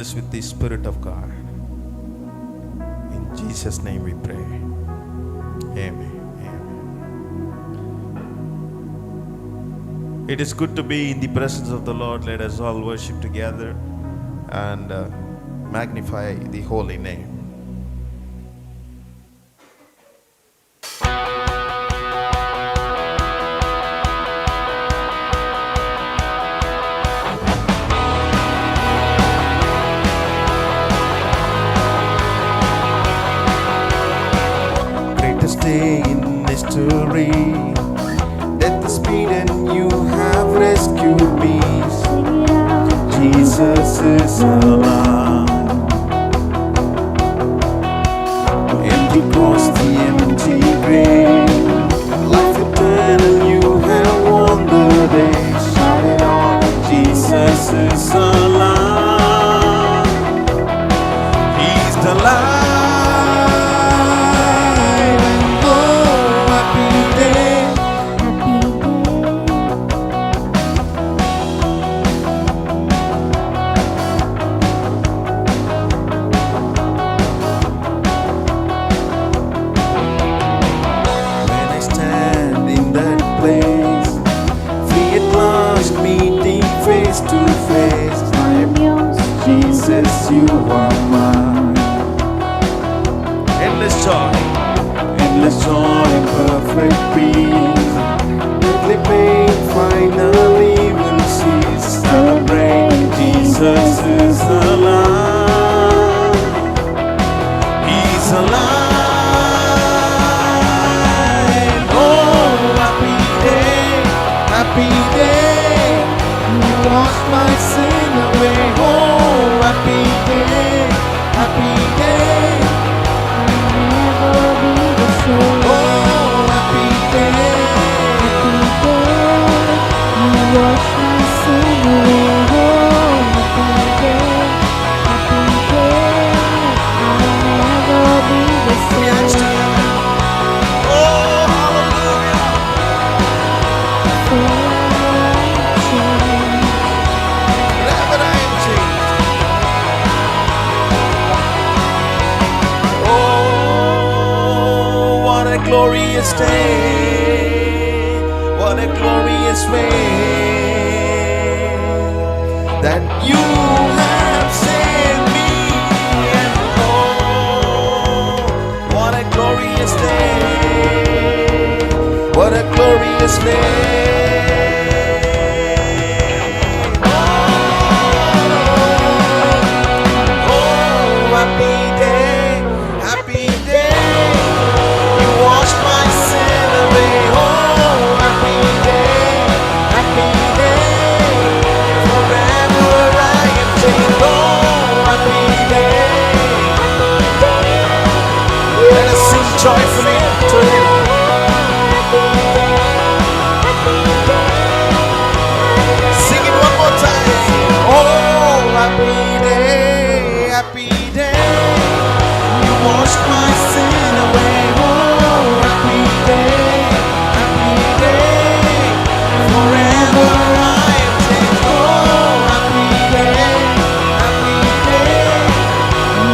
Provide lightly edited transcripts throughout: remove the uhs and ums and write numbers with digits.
With the Spirit of God. In Jesus' name we pray. Amen. Amen. It is good to be in the presence of the Lord. Let us all worship together and magnify the holy name. Day in history, death is beaten, you have rescued me. Jesus is alive. Empty cross, the empty grave, life eternal, you have won the day. Shout it on, Jesus is alive. He's the light. Jesus, you are mine. Endless joy, perfect peace. Deadly pain finally will cease. Celebrate, Jesus is alive. He's alive. Oh, happy day, happy day. You wash my sin away. Oh, happy day, happy day. I'll never be the same. Oh, happy day, Happy day, you wash my sin away. Oh, happy day, I'll never be the hands same. together. Oh, hallelujah. Forever I am changed. Oh, what a glorious day. What a glorious way that you have saved me. And oh, what a glorious day. What a glorious day. Joyfully to Him. Sing it one more time. Oh, happy day, happy day. You washed my sin away. Oh, happy day, happy day. Forever I am changed. Oh, happy day, happy day.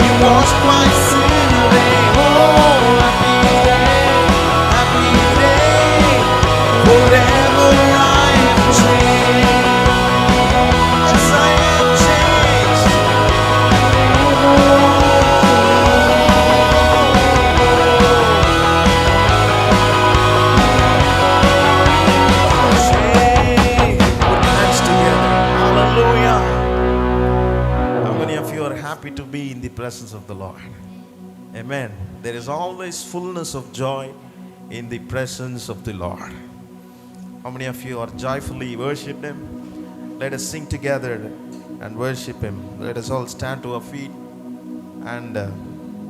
You washed my sin away. Oh, happy day, forever I am changed. Yes, I am changed. Put your hands together. Hallelujah. How many of you are happy to be in the presence of the Lord? Amen. There is always fullness of joy in the presence of the Lord. How many of you are joyfully worship Him? Let us sing together and worship Him. Let us all stand to our feet and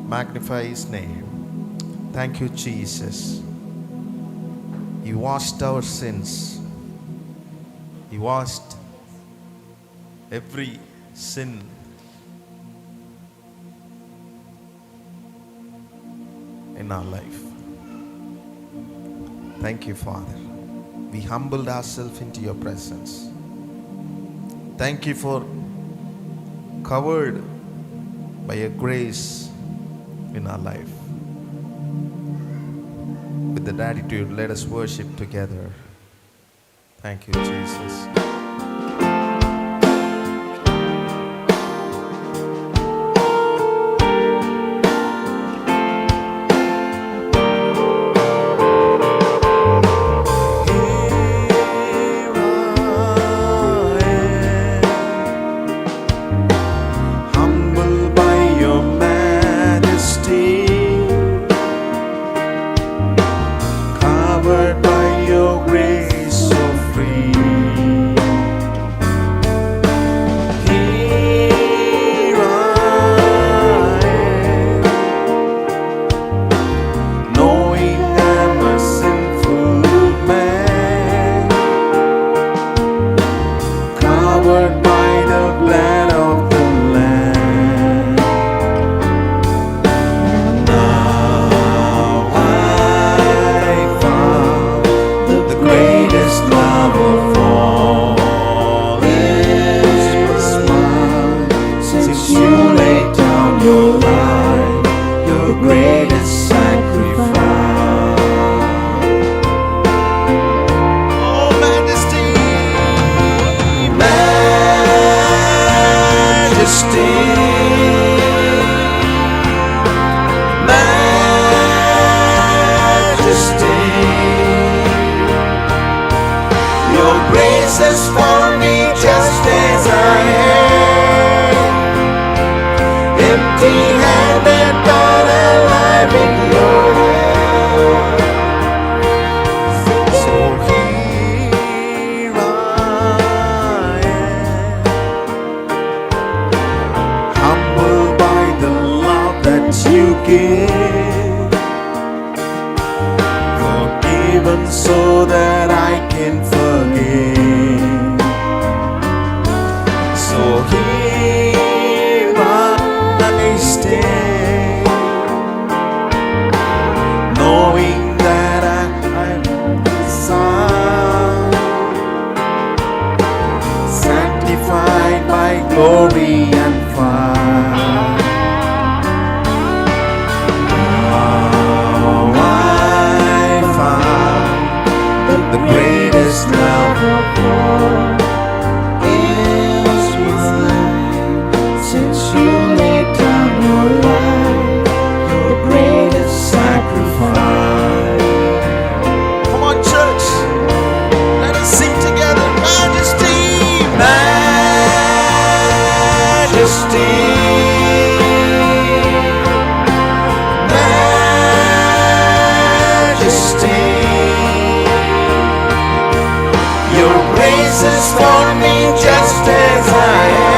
magnify His name. Thank you, Jesus. He washed our sins. He washed every sin. In our life. Thank you, Father. We humbled ourselves into your presence. Thank you for covered by your grace in our life. With that attitude, let us worship together. Thank you, Jesus. So that I can forgive. So here I stay, knowing that I'm Son, sanctified by glory and fire. The greatest love of all is mine. Since you laid down your life, your greatest sacrifice. Come on, church, let us sing together. Majesty, majesty, majesty. Is for me just as I am,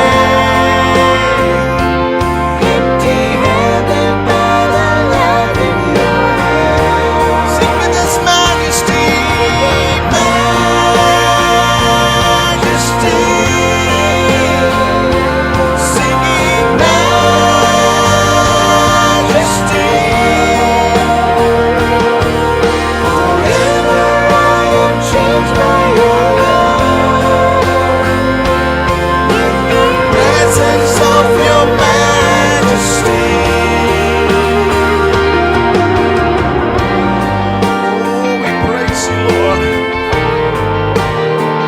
empty-handed but alive in your hand. Sing with this majesty, majesty, singing majesty. Forever I am changed by your of your majesty. Oh, we praise you, Lord.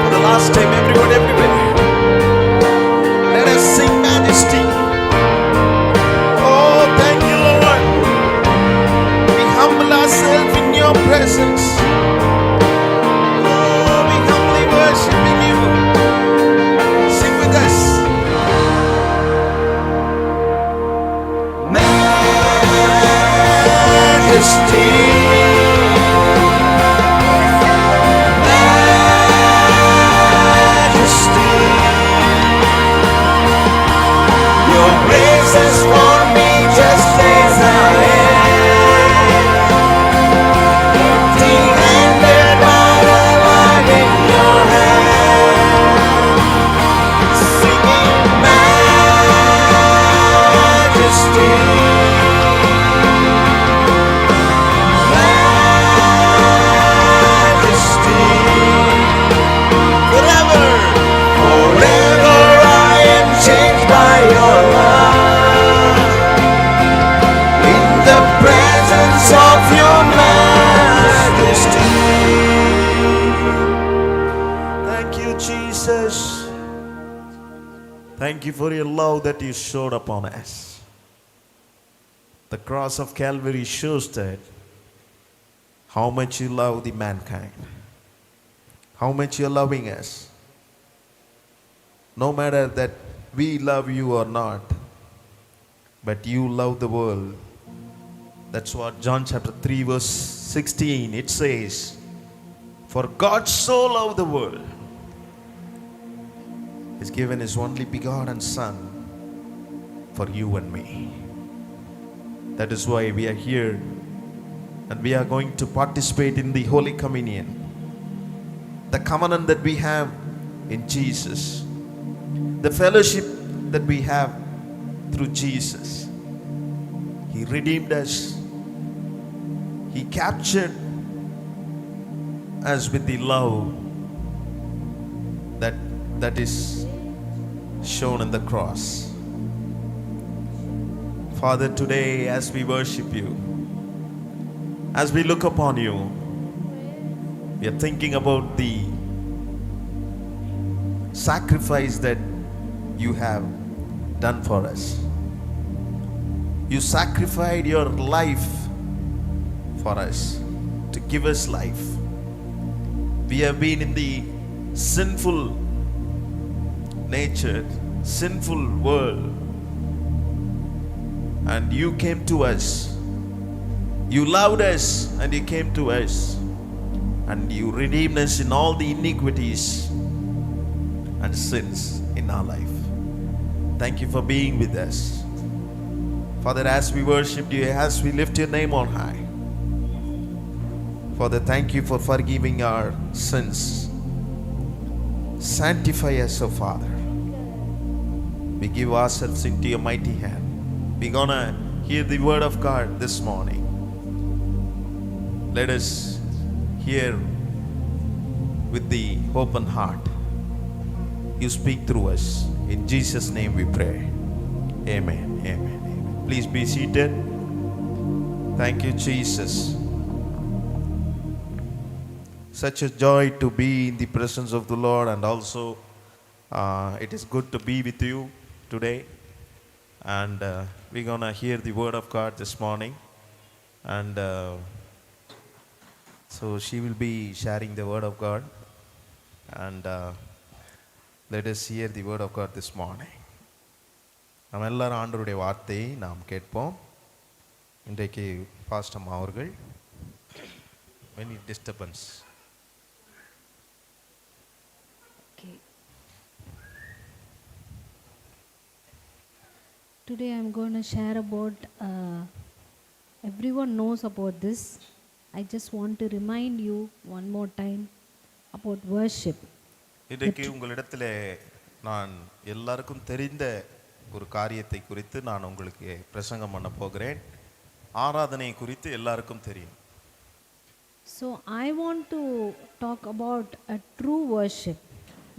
For the last time, everyone, everywhere, let us sing majesty. Oh, thank you, Lord. We humble ourselves in your presence. Oh, we humbly worship in you. Sing with us. Majesty, majesty, your grace is for me just as I am, empty-handed but alive in your hand, singing majesty. Forever I am changed by your love that you showed upon us. The cross of Calvary shows that how much you love the mankind, how much you're loving us. No matter that we love you or not, but you love the world. That's what John chapter 3 verse 16 it says. For God so loved the world, He's given His only begotten Son for you and me. That is why we are here and we are going to participate in the Holy Communion, the covenant that we have in Jesus, the fellowship that we have through Jesus. He redeemed us. He captured us with the love that is shown in the cross. Father, today as we worship you, as we look upon you, we are thinking about the sacrifice that you have done for us. You sacrificed your life for us to give us life. We have been in the sinful nature, sinful world, and you came to us. You loved us and you came to us, and you redeemed us in all the iniquities and sins in our life. Thank you for being with us. Father, as we worship you, as we lift your name on high, Father, thank you for forgiving our sins. Sanctify us, O Father. We give ourselves into your mighty hand. We're gonna hear the word of God this morning. Let us hear with the open heart. You speak through us. In Jesus' name we pray. Amen. Amen. Please be seated. Thank you, Jesus. Such a joy to be in the presence of the Lord, and also it is good to be with you today. And we're gonna hear the word of God this morning, and so she will be sharing the word of God, and let us hear the word of God this morning. நாம் எல்லாரும் ஆண்டவருடைய வார்த்தையை நாம் கேட்போம். இன்றைக்கு பாஸ்டம் அவர்கள் any disturbance. Okay. Today I'm going to share about, everyone knows about this. I just want to remind you one more time about worship. இன்றைக்கு உங்களிடத்திலே நான் எல்லாருக்கும் தெரிந்த ஒரு காரியத்தை குறித்து நான் உங்களுக்கு பிரசங்கம் பண்ண போகிறேன். ஆராதனை குறித்து எல்லாருக்கும் தெரியும். So I want to talk about a true worship,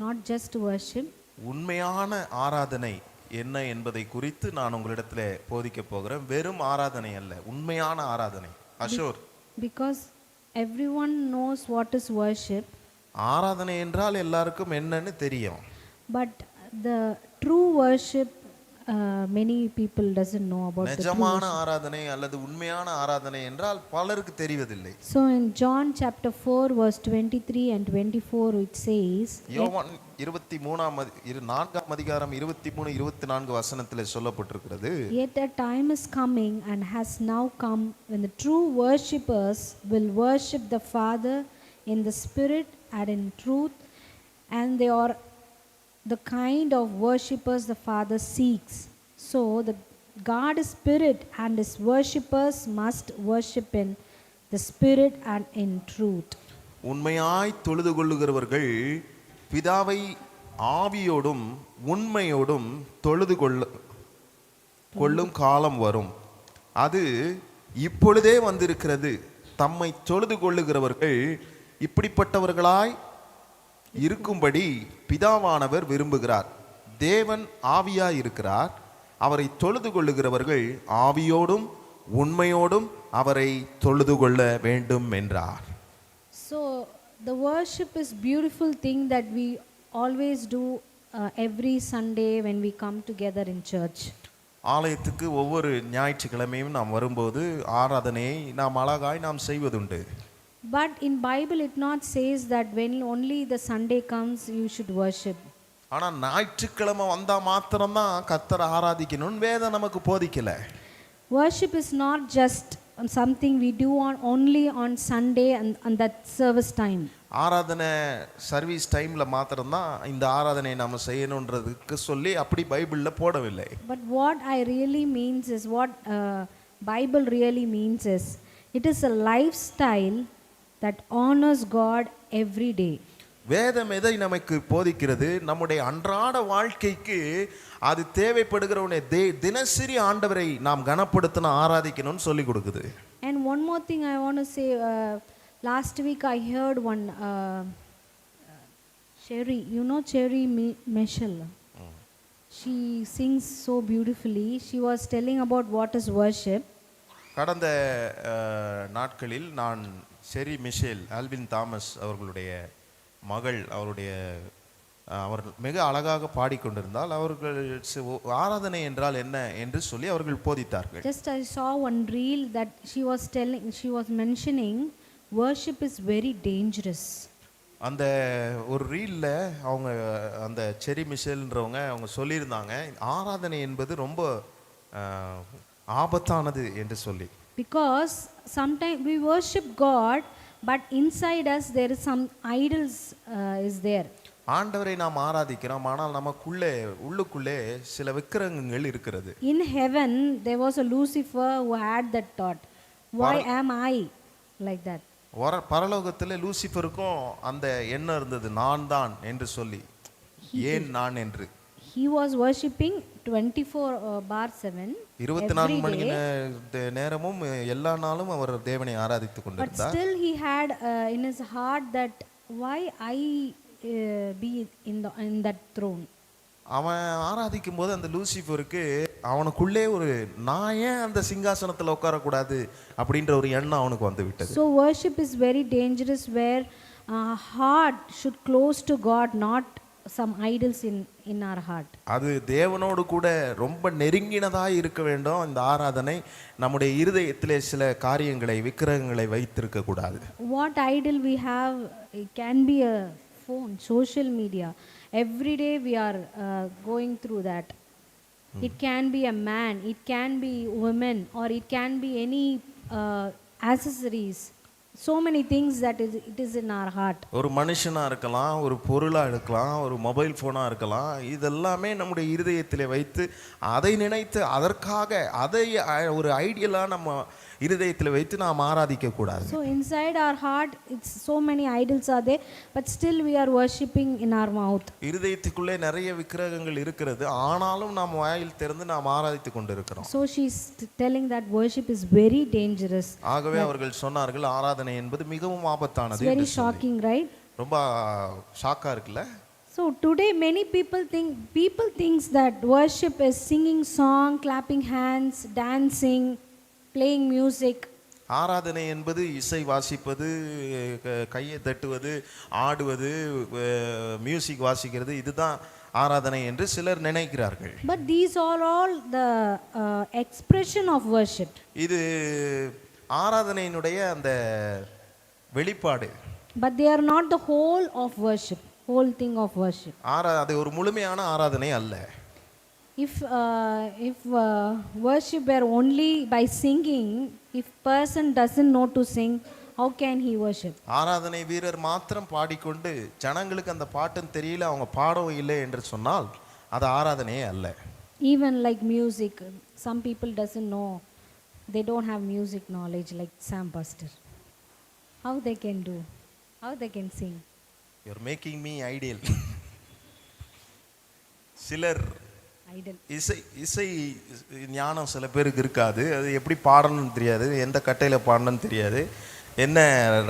not just worship. உண்மையான ஆராதனை என்ன என்பதை குறித்து நான் உங்களிடத்திலே போதிக்க போகிறேன். வெறும் ஆராதனை அல்ல, உண்மையான ஆராதனை. Azure. Because everyone knows what is worship. ஆராதனை என்றால் எல்லாருக்கும் என்னன்னு தெரியும். But the true worship, many people doesn't know about the true நிஜமான worship. ஆராதனை அல்லது உண்மையான ஆராதனை என்றால் பலருக்கு தெரிவதில்லை. So in John chapter 4 verse 23 and 24 it says, யோவான் 4ஆம் அதிகாரம் 23 24 வசனத்திலே சொல்லப்பட்டிருக்கிறது. Yet a time is coming and has now come when the true worshippers will worship the Father in the spirit and in truth, and they are the kind of worshippers the Father seeks. So the God is spirit, and his worshippers must worship in the spirit and in truth. உண்மையாய் தொழுது கொள்ளுகிறவர்கள் பிதாவை ஆவியோடும் உண்மையோடும் தொழுது கொள்ளும் காலம் வரும். அது இப்பொழுதே வந்திருக்கிறது. தம்மை தொழுது கொள்ளுகிறவர்கள் இப்படிப்பட்டவர்களாய் இருக்கும்படி பிதாவானவர் விரும்புகிறார். தேவன் ஆவியாய் இருக்கிறார். அவரை தொழுது கொள்ளுகிறவர்கள் ஆவியோடும் உண்மையோடும் அவரை தொழுது கொள்ள வேண்டும் என்றார். So the worship is beautiful thing that we always do every Sunday when we come together in church. ஆலயத்துக்கு ஒவ்வொரு ஞாயிற்றுக்கிழமையும் நாம் வரும்போது ஆராதனையை நாம் அழகாய் நாம் செய்வதுண்டு. But in Bible it not says that when only the Sunday comes you should worship. ஆனா ஞாயிற்றுக்கிழமை வந்தா மாத்திரம்தான் கர்த்தரை ஆராதிக்கணும்னு வேதம் நமக்கு போதிக்கல. Worship is not just something we do only on Sunday and that service time. ஆராதனை சர்வீஸ் டைம்ல மாத்திரம்தான் இந்த ஆராதனை நாம செய்யணுன்றதுக்கு சொல்லி அப்படி பைபிள்ல போடவில்லை. But what I really means is what Bible really means is it is a lifestyle that honors God every day. வேதம் எதை நமக்கு போதிக்கிறது? நம்முடைய அன்றாட வாழ்க்கைக்கு அது தேவைப்படுகிறவனே தினசரி ஆண்டவரை நாம் கனப்படுத்தணும் ஆராதிக்கணும்னு சொல்லி கொடுக்குது. And one more thing I want to say, last week I heard one Cherry, you know Cherry Michelle. She sings so beautifully. She was telling about what is worship. கடந்த நாட்களில் நான் செரி மிஷேல் ஆல்வின் தாமஸ் அவர்களுடைய மகள் அவர் மிக அழகாக பாடிக்கொண்டிருந்தால் அவர்கள் ஆராதனை என்றால் என்ன என்று சொல்லி அவர்கள் போதித்தார்கள். Just I saw one reel that she was mentioning worship is very dangerous. அந்த ஒரு ரீல்ல அவங்க அந்த செரி மிஷேல்ன்றவங்க அவங்க சொல்லியிருந்தாங்க ஆராதனை என்பது ரொம்ப ஆபத்தானது என்று சொல்லி. Because sometimes we worship God but inside us there is some idols is there. ஆண்டவரை நாம் ஆராதிக்கிறோம் ஆனால் உள்ளுக்குள்ளே சில விக்கிரகங்கள் இருக்கிறது. In heaven there was a Lucifer who had that thought, why am I like that? பரலோகத்தில் லூசிஃபருக்கும் அந்த எண்ணம் இருந்தது, நான் தான் என்று சொல்லி, ஏன் நான் என்று. He was worshipping 24/7 24 மணி நேரமும் எல்லா நாளும் அவர் தேவனை ஆராதித்துக் கொண்டிருந்தார். But still he had in his heart that why I be in that throne. அவன் ஆராதிக்கும் போது அந்த லூசிஃபருக்கு அவனுக்குள்ளே ஒரு நான் ஏன் அந்த சிங்காசனத்தில் உட்காரக்கூடாது அப்படின்ற ஒரு எண்ணம் அவனுக்கு வந்து விட்டது. So worship is very dangerous where heart should close to God, not some idols in our heart. அது தேவனோடு கூட ரொம்ப நெருங்கினதாய் இருக்க வேண்டும். இந்த ஆராதனை நம்முடைய இருதயத்திலே சில காரியங்களை விக்கிரகங்களை வைத்திருக்க கூடாது. What idol we have, it can be a phone, social media. Every day we are going through that. It can be a man, it can be women, or it can be any accessories. So many things that it is in our heart. ஒரு மனுஷனா இருக்கலாம், ஒரு பொருளா இருக்கலாம், ஒரு mobile போனா இருக்கலாம், இதெல்லாமே நம்முடைய இருதயத்திலே வைத்து அதை நினைத்து அதற்காக அதை ஒரு ஐடியலா நம்ம இருதயத்தில் வைத்து நாம் ஆராதிக்க கூடாது. So inside our heart it's so many idols are there, but still we are worshiping in our mouth. இருதயத்துக்குள்ளே நிறைய விக்கிரகங்கள் இருக்கிறது, ஆனாலும் நாம் வாயில் திறந்து நாம் ஆராதித்துக் கொண்டிருக்கிறோம். So she's telling that worship is very dangerous. ஆகவே அவர்கள் சொன்னார்கள் ஆராதனை என்பது மிகவும் ஆபத்தானது. Very shocking, right? ரொம்ப ஷாக்கா இருக்குல்ல? So today many people thinks that worship is singing song, clapping hands, dancing, playing music. ஆராதனை என்பது இசை வாசிப்பது, கையை தட்டுவது, ஆடுவது, மியூசிக் வாசிக்கிறது, இதுதான் ஆராதனை என்று சிலர் நினைக்கிறார்கள். But these are all the expression of worship. இது ஆராதனையினுடைய அந்த வெளிப்பாடு. But they are not the whole of worship, whole thing of worship. அது ஒரு முழுமையான ஆராதனை அல்ல. If worship were only by singing, if person doesn't know to sing, how can he worship? ஆராதனை வீரர் மாத்திரம் பாடிக்கொண்டு ஜனங்களுக்கு அந்த பாட்டும் தெரியல, அவங்க பாடவும் இல்லை என்று சொன்னால் அது ஆராதனையே அல்ல. Even like music, some people doesn't know, they don't have music knowledge like Sam Pastor. How they can do? How they can sing? You're making me ideal. சிலர் இசை ஞானம் சில பேருக்கு இருக்காது, அது எப்படி பாடணும்னு தெரியாது, எந்த கட்டையில் பாடணும்னு தெரியாது, என்ன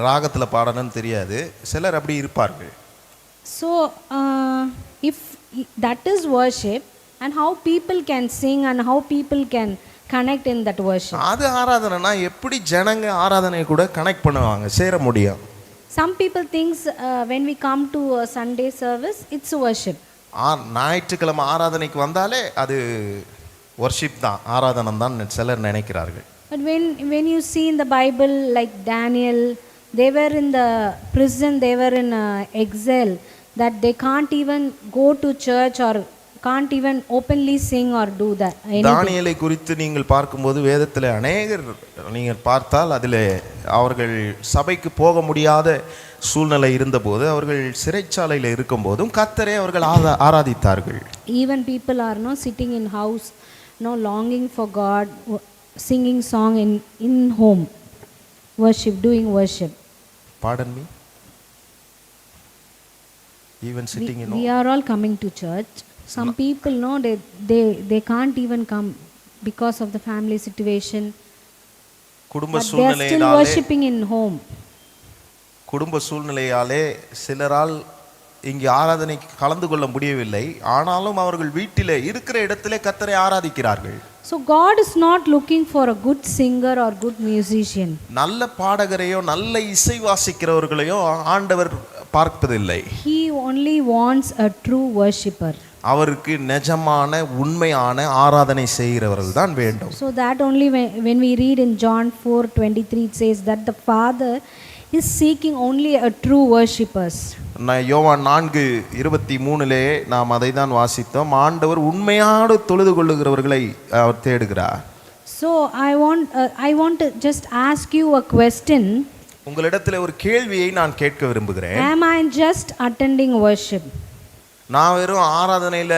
ராகத்தில் பாடணும்னு தெரியாது, சிலர் அப்படி இருப்பார்கள். So if that is worship, and how people can sing and how people can connect in that worship. அது ஆராதனைனா எப்படி ஜனங்க ஆராதனை கூட கனெக்ட் பண்ணுவாங்க, சேர முடியும். Some people thinks when we come to a Sunday service it's worship. ஞாயிற்றுக்கிழமை ஆராதனைக்கு வந்தாலே அது வர்ஷிப் தான், ஆராதனம் தான் சிலர் நினைக்கிறார்கள். But when you see in the Bible, like Daniel, they were in the prison, they were in exile, that they can't even go to church or can't even openly sing or do that. தானியேலை குறித்து நீங்கள் பார்க்கும்போது வேதத்தில் அநேகர் நீங்கள் பார்த்தால் அதில் அவர்கள் சபைக்கு போக முடியாத சூழ்நிலை இருந்தபோது, அவர்கள் சிறைச்சாலையில் இருக்கும்போதும் கர்த்தரை அவர்கள் ஆராதித்தார்கள். Even people are sitting in house, longing for God, singing song in home, worship, doing worship. Pardon me? Even sitting in home. We are all coming to church. Some people they can't even come because of the family situation. குடும்ப They are still சூழ்நிலையாலே worshiping in home. குடும்ப சூழ்நிலையாலே சிலரால் இங்கே ஆராதனைக்கு கலந்து கொள்ள முடியவில்லை. ஆனாலும் அவர்கள் வீட்டிலே இருக்கிற இடத்திலே கர்த்தரை ஆராதிக்கிறார்கள். So God is not looking for a good singer or good musician. நல்ல பாடகரையோ நல்ல இசை வாசிக்கிறவர்களையோ ஆண்டவர் பார்ப்பதில்லை. He only wants a true worshipper. அவருக்கு நிஜமான உண்மையான ஆராதனை செய்கிறவர்கள் தான் வேண்டும். So that only when we read in John 4:23 it says that the Father is seeking only a true worshippers. யோவான் 4:23 நாம் அதை தான் வாசித்தோம். ஆண்டவர் உண்மையோடு தொழுது கொள்ளுகிறவர்களை அவர் தேடுகிறார். So I want to just ask you a question. உங்களிடத்தில் ஒரு கேள்வியை நான் கேட்க விரும்புகிறேன். Am I just attending worship? நான் வெறும் ஆராதனையில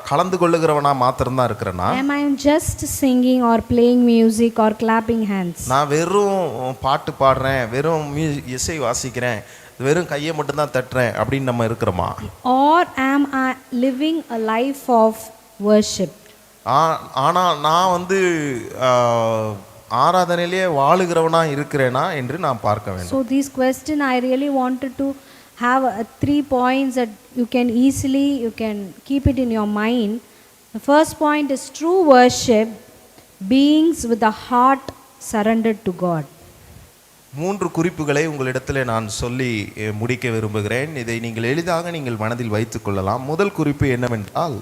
கலந்து கொள்ளுகிறவனா மாத்திரம் தான் இருக்கிறேனா? Am I just singing or playing music or clapping hands? நான் வெறும் பாட்டு பாடுறேன், வெறும் இசை வாசிக்கிறேன், வெறும் கையை மட்டும் தான் தட்டுறேன் அப்படின்னு நம்ம இருக்கிறோமா? Or am I living a life of worship? ஆனா நான் ஆராதனையிலே வாழுகிறவனா இருக்கிறேனா என்று நான் பார்க்க வேண்டும். So this question I really wanted to have 3 points that you can keep it in your mind. The first point is true worship beings with a heart surrendered to God. 3 குறிப்புகளை உங்களிடத்தில் நான் சொல்லி முடிக்க விரும்புகிறேன். இதை நீங்கள் எளிதாக நீங்கள் மனதில் வைத்துக் கொள்ளலாம். முதல் குறிப்பு என்னவென்றால்,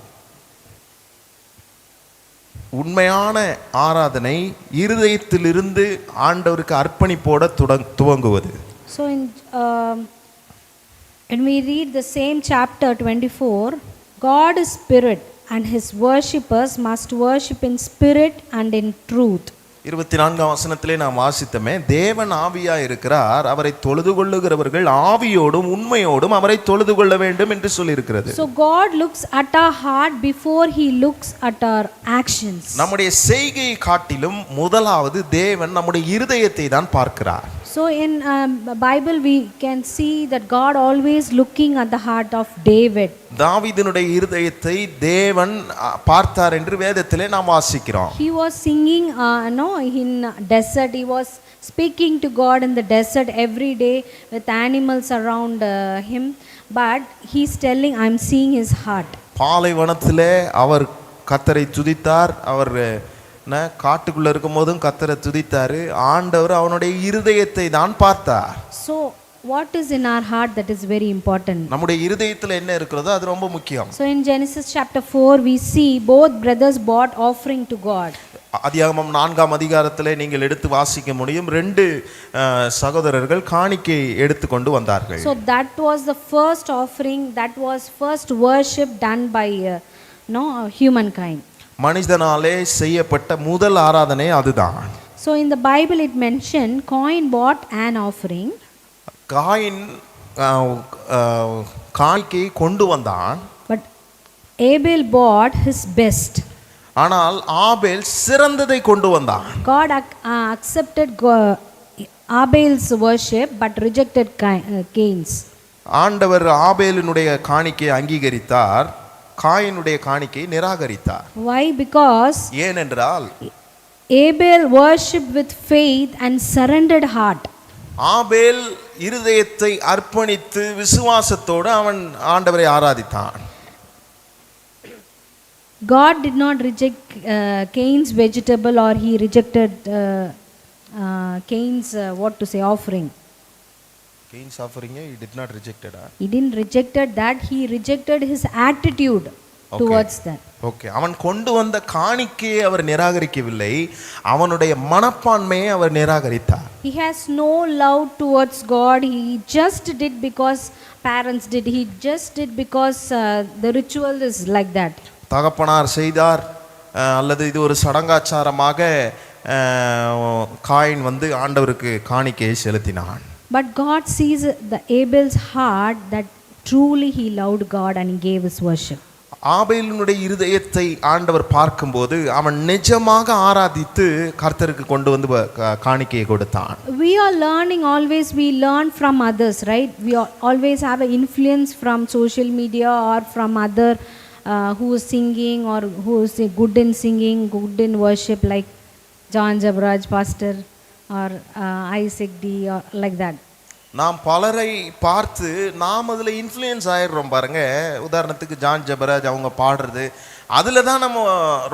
உண்மையான ஆராதனை இருதயத்திலிருந்து ஆண்டவருக்கு அர்ப்பணிப்போட துவங்குவது. So when we read the same chapter 24, God is spirit and his worshippers must worship in spirit and in truth. 24ஆம் வசனத்திலே நாம் வாசித்தமே, தேவன் ஆவியா இருக்கிறார், அவரை தொழுது கொள்ளுகிறவர்கள் ஆவியோடும் உண்மையோடும் அவரை தொழுது கொள்ள வேண்டும் என்று சொல்லி இருக்கிறது. So God looks at our heart before he looks at our actions. நம்முடைய செய்கையை காட்டிலும் முதலாவது தேவன் நம்முடைய இருதயத்தை தான் பார்க்கிறார். So in Bible we can see that God always looking at the heart of David. தாவீதினுடைய இருதயத்தை தேவன் பார்த்தார் என்று வேதத்திலே நாம் வாசிக்கிறோம். He was singing in desert. He was speaking to God in the desert every day with animals around him, but he's telling, I'm seeing his heart. பாலைவனத்திலே அவர் கர்த்தரை துதித்தார். அவர் காட்டுக்குள்ள இருக்கும் போதும் கர்த்தரை துதித்தாரு. ஆண்டவர் அவனுடைய இருதயத்தை தான் பார்த்தார். So what is in our heart, that is very important. நம்முடைய இருதயத்துல என்ன இருக்கிறதோ அது ரொம்ப முக்கியம். So in Genesis chapter 4 we see both brothers brought offering to God. ஆதியாகமம் 4ஆம் அதிகாரத்திலே நீங்கள் எடுத்து வாசிக்க முடியும். 2 சகோதரர்கள் காணிக்கை எடுத்து கொண்டு வந்தார்கள். So that was the first offering, that was first worship done by humankind. மனிதனாலே செய்யப்பட்ட முதல் ஆராதனை அதுதான். So in the Bible it mentioned Cain bought an offering. Coin காணிக்கை கொண்டு வந்தான். But Abel bought his best. ஆனால் ஆபேல் சிறந்ததை கொண்டு வந்தான். God accepted Abel's worship but rejected Cain's. ஆண்டவர் ஆபேலினுடைய காணிக்கையை அங்கீகரித்தார், காயினுடைய காணிக்கையை நிராகரித்தார். Why? Because ஏனென்றால் Abel worshipped with faith and surrendered heart. ஆபேல் இருதயத்தை அர்ப்பணித்து விசுவாசத்தோடு அவன் ஆண்டவரை ஆராதித்தான். God did not reject Cain's vegetable, or he rejected Cain's offering. Pains offering he did not rejected. He didn't rejected that, he rejected his attitude towards that. Okay, அவன் கொண்டு வந்த காணிக்கையை அவர் நிராகரிக்கவில்லை, அவனுடைய மனப்பான்மையை அவர் நிராகரித்தார். He has no love towards God. He just did because parents did. He just did because the ritual is like that. தகப்பனார் செய்தார் அல்லது இது ஒரு சடங்காச்சாரமாக காயின் வந்து ஆண்டவருக்கு காணிக்கையை செலுத்தினான். But God sees the Abel's heart, that truly he loved God and he gave his worship. ஆபேலினுடைய இருதயத்தை ஆண்டவர் பார்க்கும்போது அவன் நிஜமாக ஆராதித்து கர்த்தருக்கு கொண்டு வந்து காணிக்கையை கொடுத்தான். We are learning always, we learn from others, right? We always have an influence from social media or from other who is singing or who is good in singing, good in worship, like John Jabraj pastor or Isaac D or like that. நாம் பலரை பார்த்து நாம் அதில் influence ஆயிடுறோம் பாருங்க. உதாரணத்துக்கு John Jebaraj அவங்க பாடுறது, அதில் தான் நம்ம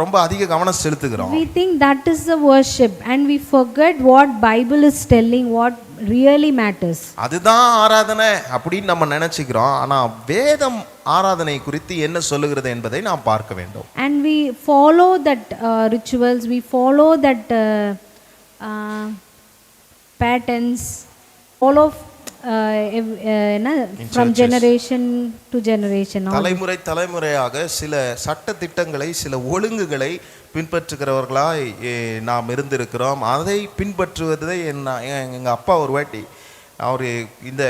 ரொம்ப அதிக கவனம் செலுத்துகிறோம். We think that is the worship and we forget what Bible is telling, what really matters. அதுதான் ஆராதனை அப்படின்னு நம்ம நினைச்சுக்கிறோம். ஆனால் வேதம் ஆராதனை குறித்து என்ன சொல்லுகிறது என்பதை நாம் பார்க்க வேண்டும். And we follow that rituals, we follow that patterns, follow from generation to generation. தலைமுறை தலைமுறையாக சில சட்ட திட்டங்களை, சில ஒழுங்குகளை பின்பற்றுகிறவர்களாய் நாம் இருந்திருக்கிறோம். அதை பின்பற்றுவதை எங்கள் அப்பா ஒரு வாட்டி அவர் இந்த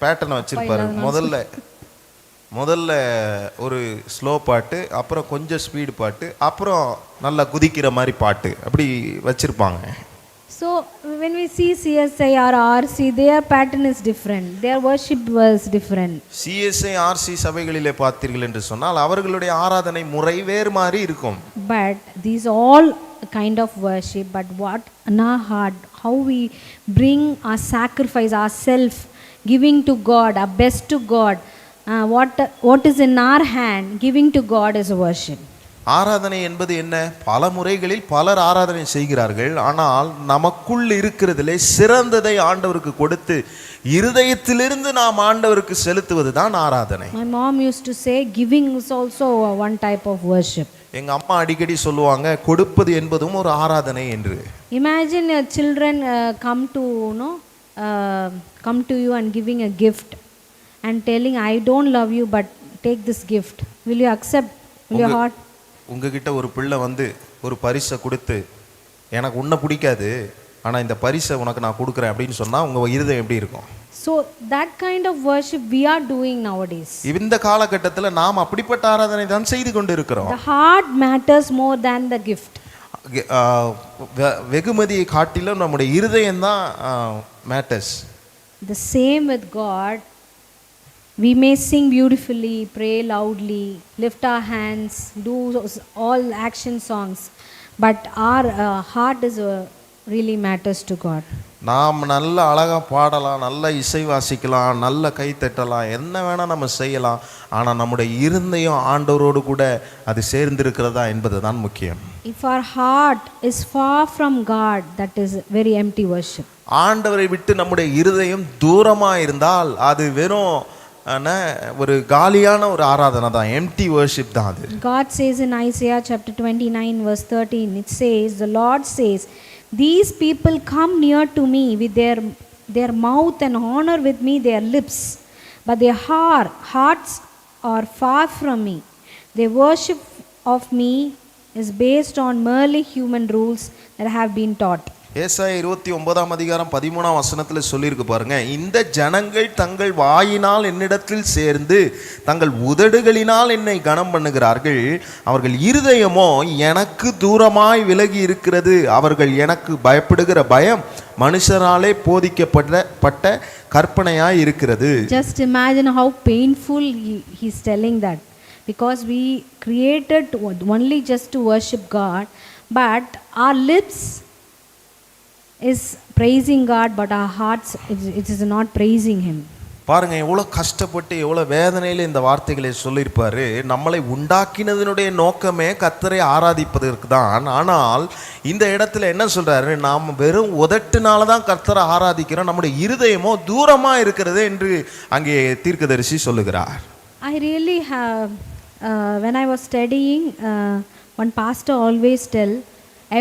பேட்டர்னை வச்சிருப்பாரு. முதல்ல ஒரு ஸ்லோ பாட்டு, அப்புறம் கொஞ்சம் ஸ்பீடு பாட்டு, அப்புறம் நல்லா குதிக்கிற மாதிரி பாட்டு, அப்படி வச்சிருப்பாங்க. So when we see CSI or RC, their pattern is different, their worship was different. CSI RC சபைகளிலே பார்த்தீர்கள் என்று சொன்னால் அவர்களுடைய ஆராதனை முறை வேறு மாதிரி இருக்கும். But these all kind of worship, but what in our heart, how we bring our sacrifice, ourself giving to God, our best to God, what is in our hand, giving to God is worship. ஆராதனை என்பது என்ன? பல முறைகளில் பலர் ஆராதனை செய்கிறார்கள். ஆனால் நமக்குள் இருக்கிறதிலே சிறந்ததை ஆண்டவருக்கு கொடுத்து இருதயத்திலிருந்து நாம் ஆண்டவருக்கு செலுத்துவது தான் ஆராதனை. My mom used to say giving is also one type of worship. எங்க அம்மா அடிக்கடி சொல்லுவாங்க கொடுப்பது என்பதும் ஒரு ஆராதனை என்று. Imagine your children come to you and giving a gift and telling, I don't love you but take this gift. Will you accept? Will your heart? உங்ககிட்ட ஒரு பிள்ளை வந்து ஒரு பரிசை கொடுத்து எனக்கு உன்னை பிடிக்காது ஆனால் இந்த பரிசை உனக்கு நான் கொடுக்குறேன் அப்படின்னு சொன்னால் உங்கள் இருதயம் எப்படி இருக்கும்? So that kind of worship we are doing nowadays. இந்த காலகட்டத்தில் நாம் அப்படிப்பட்ட ஆராதனை தான் செய்து கொண்டு இருக்கிறோம். The heart matters more than the gift. வெகுமதியை காட்டிலும் நம்முடைய இருதயம் தான் matters. The same with God. We may sing beautifully, pray loudly, lift our hands, do all action songs, but our heart is really matters to God. நாம் நல்ல அழகாக பாடலாம், நல்ல இசை வாசிக்கலாம், நல்ல கை தட்டலாம், என்ன வேணால் நம்ம செய்யலாம். ஆனால் நம்முடைய இருதயம் ஆண்டவரோடு கூட அது சேர்ந்திருக்கிறதா என்பது தான் முக்கியம். If our heart is far from God, that is very empty worship. ஆண்டவரை விட்டு நம்முடைய இருதயம் தூரமாக இருந்தால் அது வெறும் ஒரு காலியான ஒரு ஆராதனை தான், எம்டி வர்ஷிப் தான் அது. God says in Isaiah chapter 29 verse 13, it says, the Lord says, these people come near to me with their mouth and honor with me their lips, but their hearts are far from me. Their worship of me is based on merely human rules that have been taught. ஏசாயா 29:13 சொல்லியிருக்கு பாருங்க, இந்த ஜனங்கள் தங்கள் வாயினால் என்னிடத்தில் சேர்ந்து தங்கள் உதடுகளினால் என்னை கனம் பண்ணுகிறார்கள், அவர்கள் இருதயமோ எனக்கு தூரமாய் விலகி இருக்கிறது, அவர்கள் எனக்கு பயப்படுகிற பயம் மனுஷராலே போதிக்கப்பட்ட கற்பனையாய் இருக்கிறது. Just imagine how painful he's telling that, because we created only just to worship God, but our lips is praising God, but our hearts it is not praising him. பாருங்க எவ்வளோ கஷ்டப்பட்டு எவ்வளோ வேதனையில் இந்த வார்த்தைகளை சொல்லியிருப்பாரு. நம்மளை உண்டாக்கினதனுடைய நோக்கமே கர்த்தரை ஆராதிப்பதற்கு தான். ஆனால் இந்த இடத்துல என்ன சொல்றாரு, நாம் வெறும் உதட்டுனால தான் கர்த்தரை ஆராதிக்கிறோம், நம்முடைய இருதயமோ தூரமா இருக்கிறது என்று அங்கே தீர்க்கதரிசி சொல்லுகிறார். I really have, when I was studying, one pastor always tell,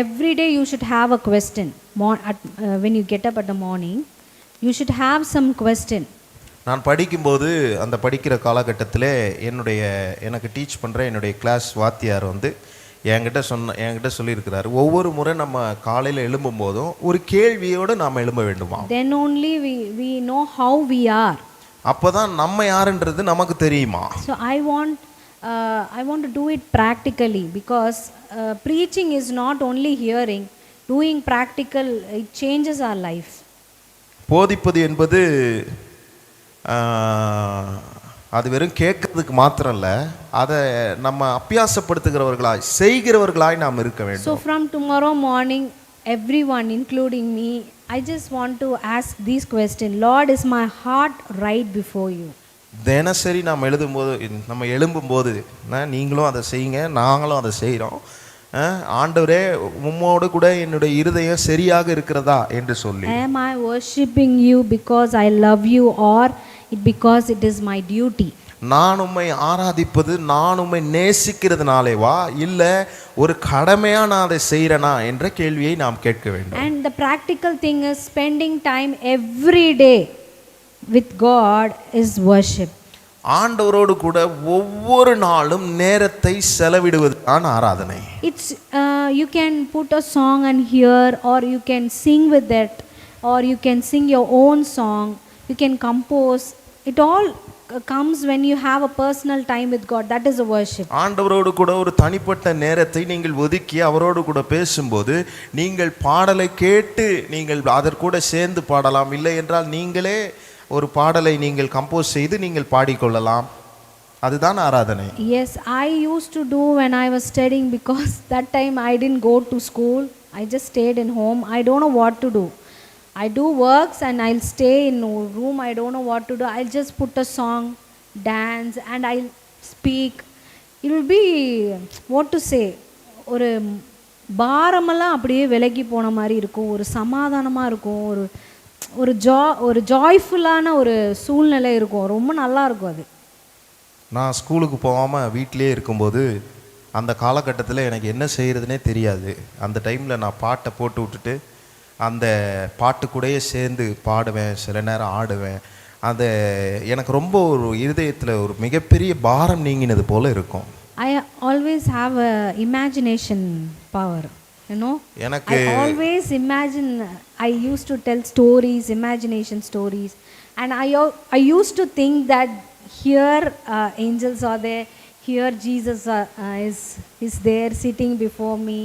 every day you should have a question. When you get up at the morning, you should have some question. நான் படிக்கும்போது அந்த படிக்கிற காலகட்டத்தில் எனக்கு டீச் பண்ணுற என்னுடைய class வாத்தியார் என்கிட்ட சொல்லியிருக்கிறார், ஒவ்வொரு முறை நம்ம காலையில் எழும்பும் போதும் ஒரு கேள்வியோடு நாம் எழும்ப வேண்டுமா. Then only we know how we are. அப்போ தான் நம்ம யாருன்றது நமக்கு தெரியுமா. So I want to do it practically, because preaching is not only hearing. Doing practical, it changes our life. போதிப்பது என்பது அது வெறும் கேட்கறதுக்கு மாத்திரம் இல்லை, அதை நம்ம அபியாசப்படுத்துகிறவர்களாய் செய்கிறவர்களாய் நாம் இருக்க வேண்டும். So from tomorrow morning, everyone including me, I just want to ask these questions. Lord, is my heart right before you? தினசரி நம்ம எழும்பும்போது நீங்களும் அதை செய்யுங்க, நாங்களும் அதை செய்கிறோம். ஆண்டவரே உம்மோடு கூட என்னுடைய இருதயம் சரியாக இருக்கிறதா என்று சொல்லி, am I worshiping you because I love you, or because it is my duty? நான் உம்மை ஆராதிப்பது நான் உம்மை நேசிக்கிறதுனாலேவா, இல்லை ஒரு கடமையா நான் அதை செய்கிறேனா என்ற கேள்வியை நாம் கேட்க வேண்டும். And the practical thing is spending time every day with God is worship. ஆண்டவரோடு கூட ஒவ்வொரு நாளும் நேரத்தை செலவிடுவது தான் ஆராதனை. It's you can put a song and hear, or you can sing with that, or you can sing your own song, you can compose. It all comes when you have a personal time with God. That is a worship. ஆண்டவரோடு கூட ஒரு தனிப்பட்ட நேரத்தை நீங்கள் ஒதுக்கி அவரோடு கூட பேசும்போது நீங்கள் பாடலை கேட்டு நீங்கள் அதற்கூட சேர்ந்து பாடலாம். இல்லை என்றால் நீங்களே ஒரு பாடலை நீங்கள் கம்போஸ் செய்து நீங்கள் பாடிக்கொள்ளலாம். அதுதான் ஆராதனை. Yes, I used to do when I was studying, because that time I didn't go to school. I just stayed in home. I don't know what to do. I do works and I'll stay in room. I don't know what to do. I'll just put a song, dance, and I'll speak. It will be, what to say, ஒரு பாரமெல்லாம் அப்படியே விலகி போன மாதிரி இருக்கும், ஒரு சமாதானமாக இருக்கும், ஒரு ஜாய்ஃபுல்லான ஒரு சூழ்நிலை இருக்கும், ரொம்ப நல்லா இருக்கும். அது நான் ஸ்கூலுக்கு போகாமல் வீட்டிலே இருக்கும்போது அந்த காலகட்டத்தில் எனக்கு என்ன செய்கிறதுனே தெரியாது. அந்த டைமில் நான் பாட்டை போட்டு விட்டுட்டு அந்த பாட்டு கூடயே சேர்ந்து பாடுவேன், சில நேரம் ஆடுவேன். அது எனக்கு ரொம்ப ஒரு இருதயத்தில் ஒரு மிகப்பெரிய பாரம் நீங்கினது போல் இருக்கும். I always have a imagination power, you know. I always imagine. I used to tell stories, imagination stories, and I used to think that here angels are there, here Jesus is there sitting before me,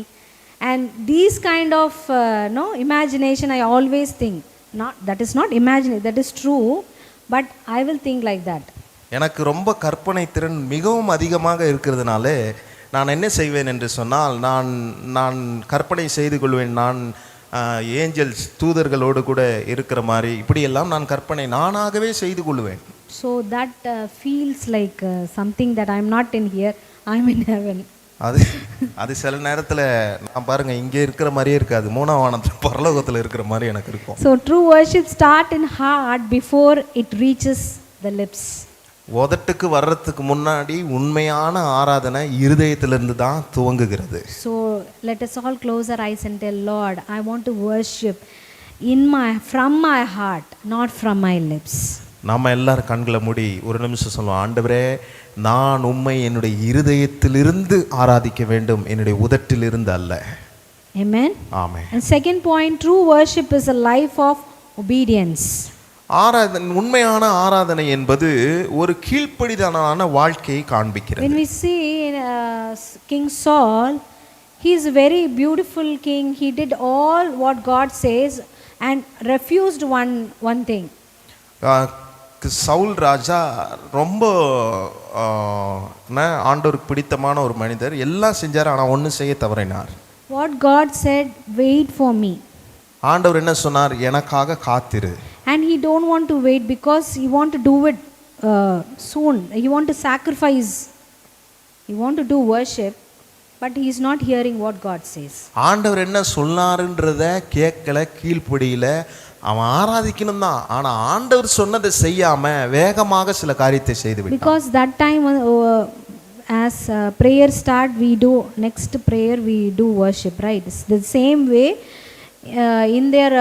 and these kind of imagination I always think. That is not imagination, that is true, but I will think like that. எனக்கு ரொம்ப கற்பனை திறன் மிகவும் அதிகமாக இருக்கிறதுனால நான் என்ன செய்வேன் என்று சொன்னால், நான் கற்பனை செய்து கொள்வேன். நான் ஏஞ்சல்ஸ் தூதர்களோடு கூட இருக்கிற மாதிரி இப்படியெல்லாம் நான் கற்பனை நானாகவே செய்து கொள்வேன். So that feels like something that I'm not in here, I'm in heaven. அது சில நேரத்தில் நான் பாருங்க இங்கே இருக்கிற மாதிரியே இருக்காது, மூணாம் வானத்தில் பரலோகத்தில் இருக்கிற மாதிரி எனக்கு இருக்கும். So true worship start in heart before it reaches the lips. உதட்டுக்கு வர்றதுக்கு முன்னாடி உண்மையான ஆராதனை இருதயத்திலிருந்து தான் துவங்குகிறது. So let us all close our eyes and tell, Lord, I want to worship from my heart, not from my lips. நம்ம எல்லாரும் கண்களை மூடி ஒரு நிமிஷம் சொல்லுவோம், ஆண்டவரே நான் உம்மை என்னுடைய இருதயத்திலிருந்து ஆராதிக்க வேண்டும், என்னுடைய உதட்டிலிருந்து அல்ல. Amen. Amen. And second point, true worship is a life of obedience. உண்மையான ஆராதனை என்பது ஒரு கீழ்ப்படிதலான வாழ்க்கையை காண்பிக்கிறது. When we see King Saul, he is a very beautiful king. He did all what God says and refused one thing. Saul ராஜா ரொம்ப ஆண்டவருக்கு பிடித்தமான ஒரு மனிதர், எல்லாம் செஞ்சார், ஆனால் ஒன்று செய்ய தவறினார். What God said, wait for me. ஆண்டவர் என்ன சொன்னார், எனக்காக காத்திரு. And he don't want to wait because he want to do it soon. He want to sacrifice. He want to do worship, but he is not hearing what God says. ஆண்டவர் என்ன சொன்னாருன்றத கேட்கல, கீழ்ப்படியில. அவன் ஆராதிக்கணும் தான், ஆனா ஆண்டவர் சொன்னதை செய்யாம வேகமாக சில காரியத்தை செய்து விட்டான். Because that time as prayer start, we do next prayer we do worship, right? It's the same way. In their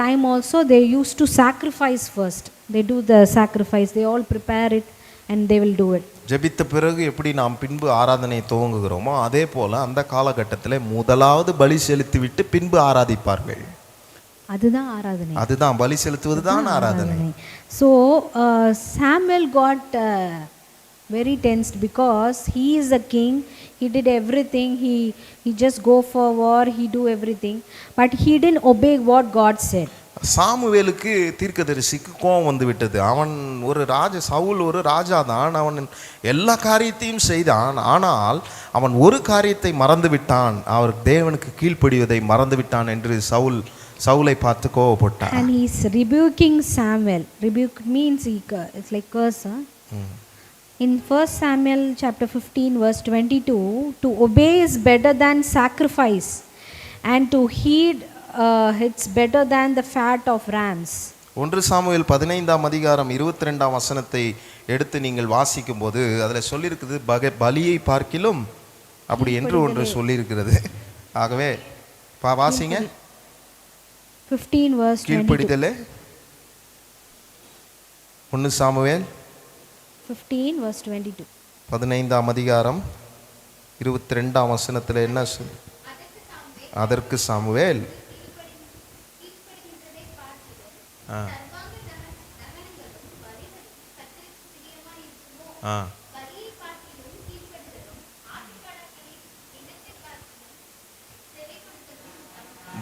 time also they used to sacrifice first. They do the sacrifice, they all prepare it and they will do it. ஜெபித்த பிறகு எப்படி நாம் பின்பு ஆராதனை துவங்குகிறோமோ அதே போல அந்த காலகட்டத்தில் முதலாவது பலி செலுத்தி விட்டு பின்பு ஆராதிப்பார்கள். அதுதான் ஆராதனை. அதுதான் பலி செலுத்துவது தான் ஆராதனை. So Samuel got very tensed because he is a king. He did everything. He just go for war. He do everything, but he didn't obey what God said. சாமுவேலுக்கு தீர்க்கதரிசிக்கு கோபம் வந்து விட்டது. அவன் ஒரு சவுல் ஒரு ராஜா தான், அவன் எல்லா காரியத்தையும் செய்தான். ஆனால் அவன் ஒரு காரியத்தை மறந்து விட்டான், அவர் தேவனுக்கு கீழ்ப்படிவதை மறந்து விட்டான் என்று சவுலை பார்த்து கோபப்பட்டான். And he is rebuking Samuel. Rebuke means it's like curse. In 1 Samuel chapter 15 verse 22, to obey is better than sacrifice, and to heed it's better than the fat of rams. 1 Samuel 15ஆம் அதிகாரம் 22ஆம் வசனத்தை எடுத்து நீங்கள் வாசிக்கும் போது அதில் சொல்லியிருக்குது, பலியை பார்க்கிலும் அப்படி என்று ஒன்று சொல்லியிருக்கிறது. ஆகவே வாசிங்க 15 verse 22. கீழ்ப்படிதலே 1 Samuel 15 verse 22. 15ஆம் அதிகாரம் 22ஆம் வசனத்தில் என்ன சொல்? அதற்கு சாமுவேல்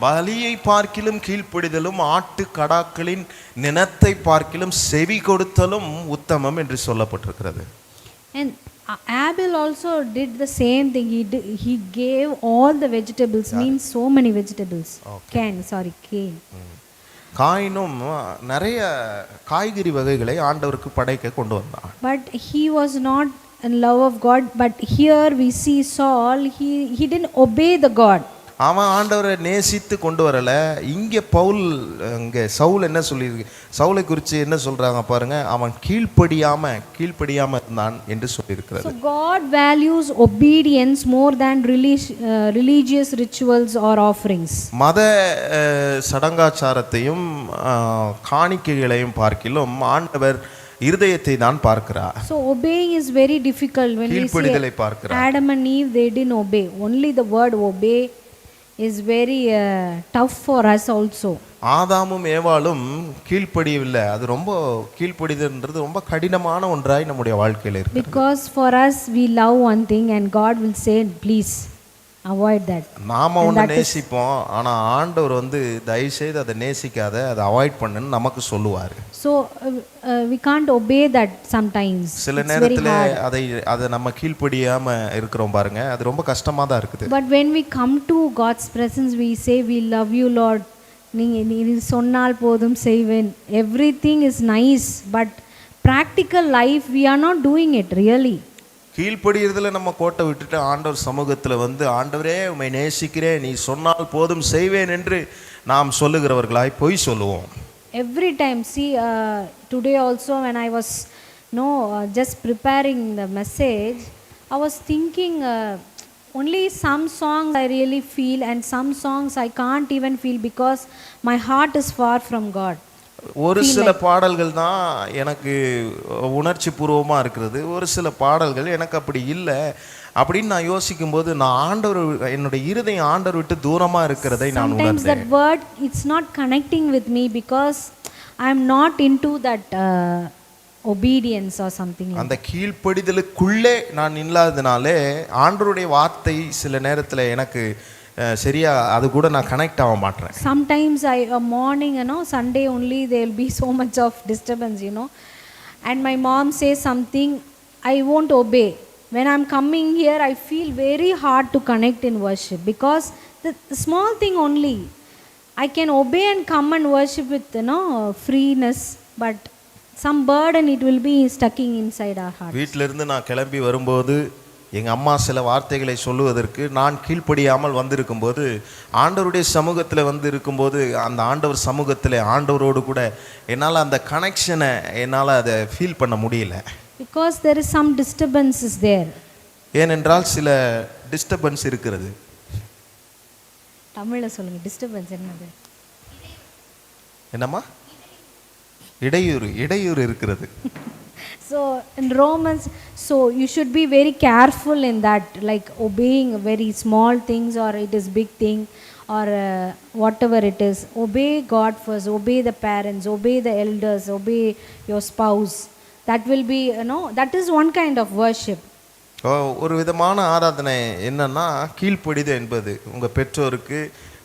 பலியை பார்க்கிலும் கீழ்ப்படிதலும் ஆட்டு கடாக்களின் நினத்தை பார்க்கிலும் செவி கொடுத்தலும் உத்தமம் என்று சொல்லப்பட்டிருக்கிறது. And Abel also did the same thing. He gave all the vegetables. Means so many vegetables. Cain. காயினும் நிறைய காய்கறி வகைகளை ஆண்டவருக்கு படைக்க கொண்டு வந்தான். But he was not in love of God. But here we see Saul. He didn't obey the God. அவன் ஆண்டவரை நேசித்து கொண்டு வரல. இங்கே சவுல் என்ன சொல்லியிருக்கு, சவுலை குறித்து என்ன சொல்றாங்க பாருங்க, அவன் கீழ்ப்படியாம இருந்தான் என்று சொல்லியிருக்கிறது. So God values obedience more than religious rituals or offerings. மத சடங்காச்சாரத்தையும் காணிக்கைகளையும் பார்க்கிலும் ஆண்டவர் இருதயத்தை தான் பார்க்கிறார். So obeying is very difficult. When we see Adam and Eve, they didn't obey. Only the word obey is very tough for us also. ஆதாமும் ஏவாளும் கீழ்ப்படியவில்லை. அது ரொம்ப கீழ்ப்படிதல்ன்றது ரொம்ப கடினமான ஒன்றாய் நம்முடைய வாழ்க்கையில் இருக்கு. Because for us we love one thing and God will say please avoid that. நாம ஒன்று நேசிப்போம், ஆனா ஆண்டவர் தயவு செய்து அதை நேசிக்காத, அதை அவாய்ட் பண்ணுன்னு நமக்கு சொல்லுவார். So we can't obey that sometimes. சில நேரத்தில் அதை நம்ம கீழ்ப்படியாம இருக்கிறோம் பாருங்க, அது ரொம்ப கஷ்டமா தான் இருக்குது. But when we come to God's presence, we say we love you Lord. நீ சொன்னால் போதும் செய்வேன். Everything is nice, but practical life we are not doing it really. கீழ்ப்படியறதுல நம்ம கோட்டை விட்டுட்டு ஆண்டவர் சமூகத்தில் ஆண்டவரே உம்மை நேசிக்கிறேன், நீ சொன்னால் போதும் செய்வேன் என்று நாம் சொல்லுகிறவர்களாய் பொய் சொல்லுவோம். Every time, see, today also when I was just preparing the message, I was thinking only some songs I really feel and some songs I can't even feel because my heart is far from God. ஒரு சில பாடல்கள் தான் எனக்கு உணர்ச்சி பூர்வமாக இருக்கிறது, ஒரு சில பாடல்கள் எனக்கு அப்படி இல்லை அப்படின்னு நான் யோசிக்கும் போது நான் ஆண்டவர் என்னுடைய இருதயம் ஆண்டவர் விட்டு தூரமாக இருக்கிறதை நான் உணர்ந்தேன். Sometimes that word it's not connecting with me because I am not into that obedience or something. அந்த கீழ்ப்படிதலுக்குள்ளே நான் இல்லாதனாலே ஆண்டவருடைய வார்த்தை சில நேரத்தில் எனக்கு சரியா அது கூட நான் கனெக்ட் ஆக மாட்டேன். Sometimes morning Sunday only there will be so much of disturbance and my mom says something, I won't obey. When I'm coming here I feel very hard to connect in worship because the small thing only I can obey and come and worship with freeness, but some burden it will be stucking inside our heart. வீட்டிலிருந்து நான் கிளம்பி வரும்போது எங்கள் அம்மா சில வார்த்தைகளை சொல்லுவதற்கு நான் கீழ்ப்படியாமல் வந்திருக்கும்போது ஆண்டவருடைய சமூகத்தில் வந்து இருக்கும்போது அந்த ஆண்டவர் சமூகத்தில் ஆண்டவரோடு கூட என்னால் அந்த கனெக்ஷனை என்னால் அதை ஃபீல் பண்ண முடியல. Because there is some disturbances there. ஏனென்றால் சில டிஸ்டர்பன்ஸ் இருக்கிறது. தமிழ்ல சொல்லுங்க, டிஸ்டர்பன்ஸ் என்னது? என்னம்மா? இடையூறு இருக்கிறது. So in Romans, so you should be very careful in that, like obeying very small things or it is big thing or whatever it is. Obey God first, obey the parents, obey the elders, obey your spouse. That will be, that is one kind of worship. ஒரு விதமான ஆராதனை என்னன்னா கீழ்ப்படிதல் என்பது உங்கள் பெற்றோருக்கு,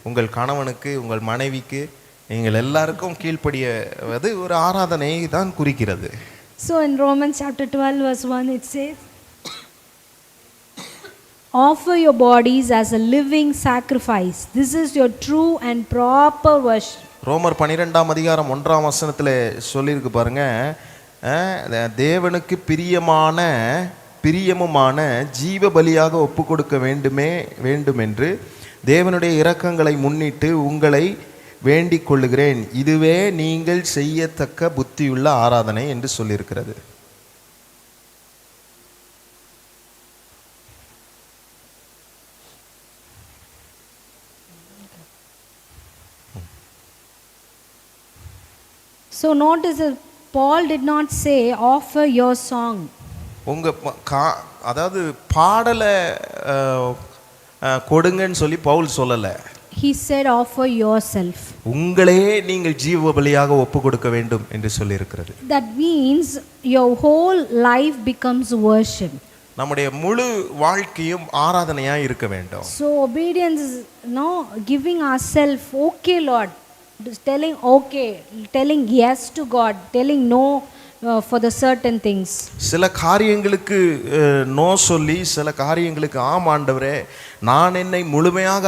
உங்கள் கணவனுக்கு, உங்கள் மனைவிக்கு, நீங்கள் எல்லாருக்கும் கீழ்ப்படியவது ஒரு ஆராதனையை தான் குறிக்கிறது. So in Romans chapter 12 verse 1 it says, offer your bodies as a living sacrifice. This is your true and proper worship. ரோமர் 12ஆம் அதிகாரம் 1ஆம் வசனத்தில் சொல்லியிருக்கு பாருங்க, தேவனுக்கு பிரியமுமான ஜீவ பலியாக ஒப்பு கொடுக்க வேண்டும் என்று தேவனுடைய இரக்கங்களை முன்னிட்டு உங்களை வேண்டிக் கொள்ளுகிறேன், இதுவே நீங்கள் செய்யத்தக்க புத்தியுள்ள ஆராதனை என்று சொல்லியிருக்கிறது. So notice that Paul did not say offer your song. அதாவது பாடலை கொடுங்கன்னு சொல்லி பவுல் சொல்லலை. He said offer yourself. உங்களே நீங்கள் ஜீவ பலியாக ஒப்பு கொடுக்க வேண்டும் என்று சொல்லியிருக்கிறது. That means your whole life becomes worship. நம்முடைய முழு வாழ்க்கையும் ஆராதனையாக இருக்க வேண்டும். So obedience is giving ourselves, okay Lord, telling yes to God, telling no for the certain things. சில காரியங்களுக்கு நோ சொல்லி சில காரியங்களுக்கு ஆம் ஆண்டவரே நான் என்னை முழுமையாக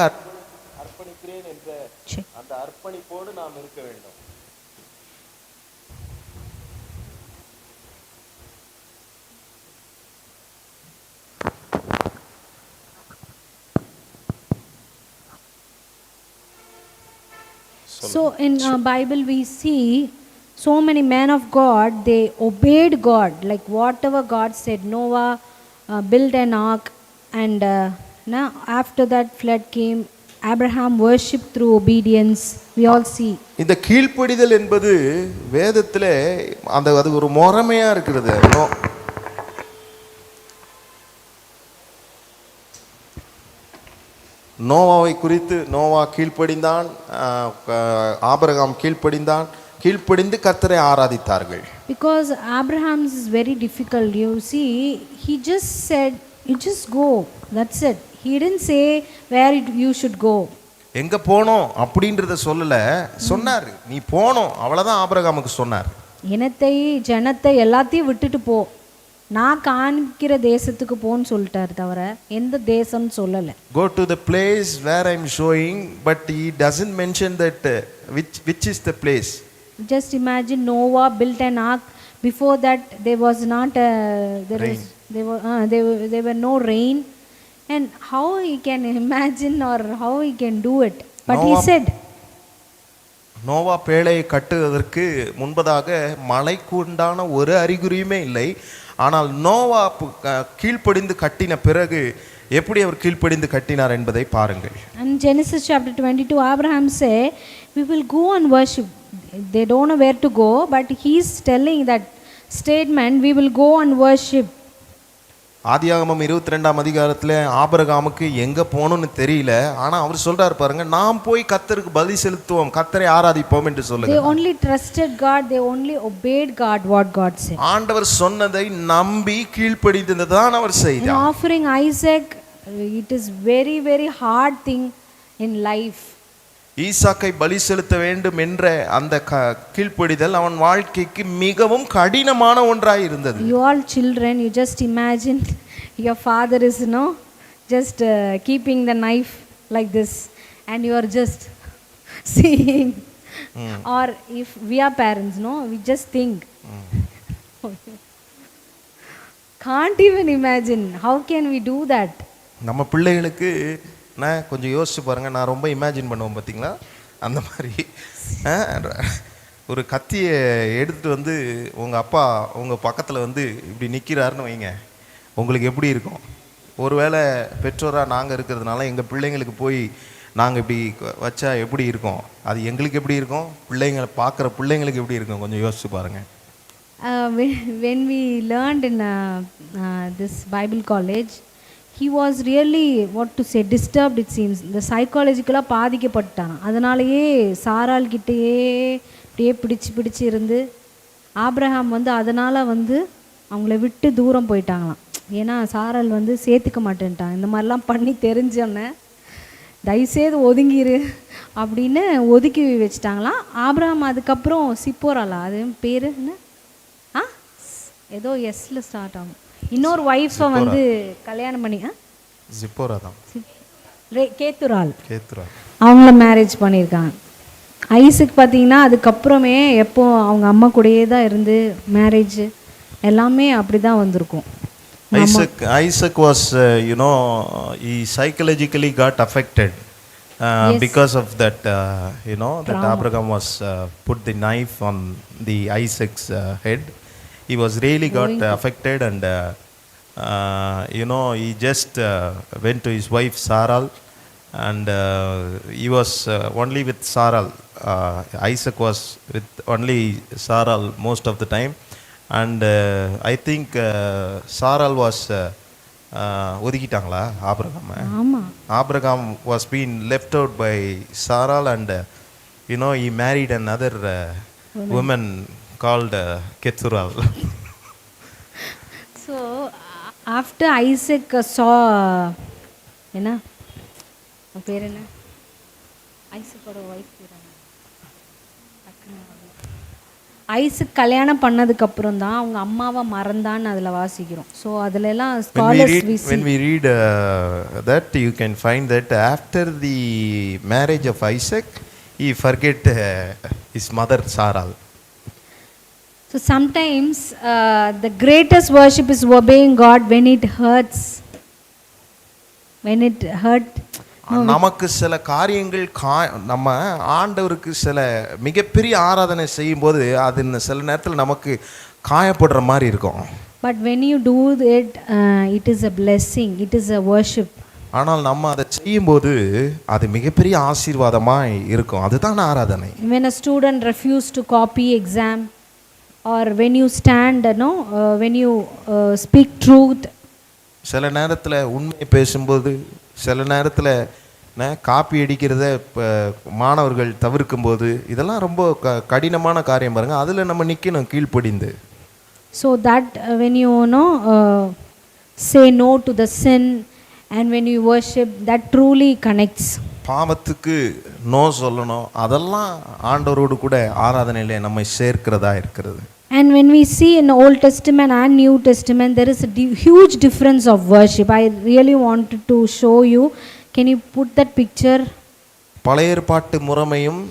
அர்ப்பணிக்கிறேன் என்ற அந்த அர்ப்பணிப்போடு நாம் இருக்க வேண்டும். So in Bible we see so many men of God, they obeyed God, like whatever God said. Noah built an ark, and after that flood came. Abraham worshiped through obedience. We all see. இந்த கீழ்ப்படிதல் என்பது வேதத்திலே அது ஒரு முறைமையா இருக்கிறது. நோவாவை குறித்து Noah கீழ்ப்படிந்தான், Abraham கீழ்ப்படிந்து கர்த்தரை ஆராதித்தார்கள். Because Abraham is very difficult. You see, he just said, you just go. That's it. He didn't say where you should go. எங்க போனோம் அப்படின்றத சொல்லல, சொன்னார் நீ போனோம், அவ்வளவுதான் ஆபிரகாமுக்கு சொன்னார். இனத்தை ஜனத்தை எல்லாத்தையும் விட்டுட்டு போ, நான் காண்பிக்கிற தேசத்துக்கு போன்னு சொல்லிட்டார், தவிர எந்த தேசம் சொல்லல. Go to the place where I am showing, but he doesn't mention that which is the place. Just imagine Noah built an ark. Before that there was not there were no rain, and how he can imagine or how he can do it? But he said, Noah பேழையை கட்டுவதற்கு முன்பதாக மழைக்கு உண்டான ஒரு அறிகுறியுமே இல்லை. ஆனால் நோவா கீழ்ப்படிந்து கட்டின பிறகு எப்படி அவர் கீழ்ப்படிந்து கட்டினார் என்பதை பாருங்கள். And Genesis chapter 22, Abraham say, we will go and worship. They don't know where to go, but he's telling that statement, we will go and worship. ஆதியாகமம் 22ஆம் அதிகாரத்தில் ஆபிரகாமுக்கு எங்கே போகணும்னு தெரியல, ஆனால் அவர் சொல்றாரு பாருங்க, நாம் போய் கர்த்தருக்கு பலி செலுத்துவோம், கர்த்தரை ஆராதிப்போம் என்று சொல்லுங்க. They only trusted God, they only obeyed God, what God said. ஆண்டவர் சொன்னதை நம்பி கீழ்ப்படிந்ததுதான் அவர் செய்தார். In offering Isaac, it is very very hard thing in life. ஈசாக்கை பலி செலுத்த வேண்டும் என்ற அந்த கீழ்ப்படிதல் அவன் வாழ்க்கைக்கு மிகவும் கடினமான ஒன்றாய் இருந்தது. You all children, you just imagine your father is just keeping the knife like this, and you are just seeing. Or if we are parents, no, we just think. Can't even imagine. How can we do that? நம்ம பிள்ளைகளுக்கு நான் கொஞ்சம் யோசிச்சு பாருங்கள், நான் ரொம்ப imagine பண்ணுவேன் பார்த்தீங்களா, அந்த மாதிரி ஒரு கத்தியை எடுத்துகிட்டு வந்து உங்கள் அப்பா உங்கள் பக்கத்தில் வந்து இப்படி நிற்கிறாருன்னு வைங்க, உங்களுக்கு எப்படி இருக்கும்? ஒருவேளை பெற்றோராக நாங்கள் இருக்கிறதுனால எங்கள் பிள்ளைங்களுக்கு போய் நாங்கள் இப்படி வச்சா எப்படி இருக்கும், அது எங்களுக்கு எப்படி இருக்கும், பிள்ளைங்களை பார்க்குற பிள்ளைங்களுக்கு எப்படி இருக்கும், கொஞ்சம் யோசிச்சு பாருங்கள். When we learned in this Bible college, he was really, what to say, disturbed it seems. இந்த சைக்காலஜிக்கலாக பாதிக்கப்பட்டான். அதனாலேயே சாராள் கிட்டேயே அப்படியே பிடிச்சு இருந்து ஆபிரகாம் வந்து அதனால் வந்து அவங்கள விட்டு தூரம் போயிட்டாங்களாம். ஏன்னா சாராள் வந்து சேர்த்துக்க மாட்டேன்ட்டான். இந்த மாதிரிலாம் பண்ணி தெரிஞ்சோன்னே தயவுசெய்து ஒதுங்கிரு அப்படின்னு ஒதுக்கி வச்சுட்டாங்களாம். ஆபிரகாம் அதுக்கப்புறம் சிப்போராலா, அது பேர் என்ன, ஏதோ எஸ்ல ஸ்டார்ட் ஆகும், இன்னொரு ஒய்ஃபை வந்து கல்யாணம் பண்ணி சிப்போரா தான், கேத்துரால் அவங்கள மேரேஜ் பண்ணியிருக்காங்க. ஐசக் பார்த்தீங்கன்னா அதுக்கப்புறமே எப்போ அவங்க அம்மா கூடயே தான் இருந்து மேரேஜ் எல்லாமே அப்படி தான் வந்திருக்கும். Isaac was, he psychologically got affected because of that, that Abraham was put the knife on the Isaac's head. He was really got affected, and he just went to his wife Sarai, and he was only with Sarai. Isaac was with only Sarai most of the time. And I think Sarai was ஒதுக்கிட்டாங்களா Abraham was being left out by Sarai, and he married another woman called Ketural. So after Isaac saw என்ன பேர் என்ன, ஐசக்கோட wife Isaac கல்யாணம் பண்ணதுக்கப்புறம் தான் அவங்க அம்மாவை மறந்தான்னு அதில் வாசிக்கிறோம். ஸோ அதிலெல்லாம் when we read that, you can find that after the marriage of Isaac, he forget his mother Sarai. So sometimes the greatest worship is obeying God when it hurts. When it hurt. நமக்கு சில காரியங்கள் நம்ம ஆண்டவருக்கு சில மிகப்பெரிய ஆராதனை செய்யும்போது அது சில நேரத்தில் நமக்கு காயப்படுற மாதிரி இருக்கும். But when you do it, it is a blessing, it is a worship. ஆனால் நம்ம அதை செய்யும்போது அது மிகப்பெரிய ஆசீர்வாதமாக இருக்கும். அதுதான் ஆராதனை. When a student refuse to copy exam, or when you stand, when you speak truth. சில நேரத்தில் உண்மை பேசும்போது, சில நேரத்தில் காப்பி அடிக்கிறத மாணவர்கள் தவிர்க்கும் போது, இதெல்லாம் ரொம்ப கடினமான காரியம் பாருங்க. அதில் நம்ம நிற்கணும் கீழ்ப்படிந்து. So that when you say no to the sin, and when you worship, that truly connects. பாவத்துக்கு நோ சொல்லணும், அதெல்லாம் ஆண்டவரோடு கூட ஆராதனையிலே நம்மை சேர்க்கிறதா இருக்கிறது. And when we see in the Old Testament and New Testament, there is a huge difference of worship. I really wanted to show you. Can you put that picture? பழைய ஏற்பாட்டு முறைமையும்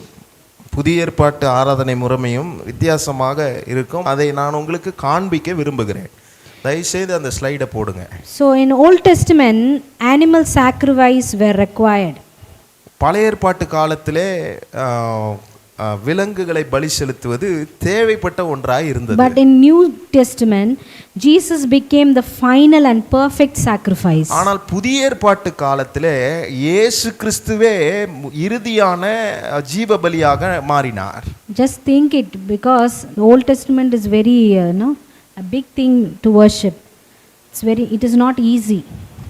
புதிய ஏற்பாட்டு ஆராதனை முறைமையும் வித்தியாசமாக இருக்கும். அதை நான் உங்களுக்கு காண்பிக்க விரும்புகிறேன். தயவுசெய்து அந்த ஸ்லைடை போடுங்க. So in Old Testament, animal sacrifice were required. பழைய ஏற்பாட்டு காலத்திலே விலங்குகளை பலி செலுத்துவது தேவைப்பட்ட ஒன்றாய் இருந்தது. But in New Testament, Jesus became the final and perfect sacrifice. ஆனால் புதிய ஏற்பாட்டு காலத்திலே இயேசு கிறிஸ்துவே இறுதியான ஜீவ பலியாக மாறினார். Just think it, because the Old Testament is very a big thing to worship. It is not easy.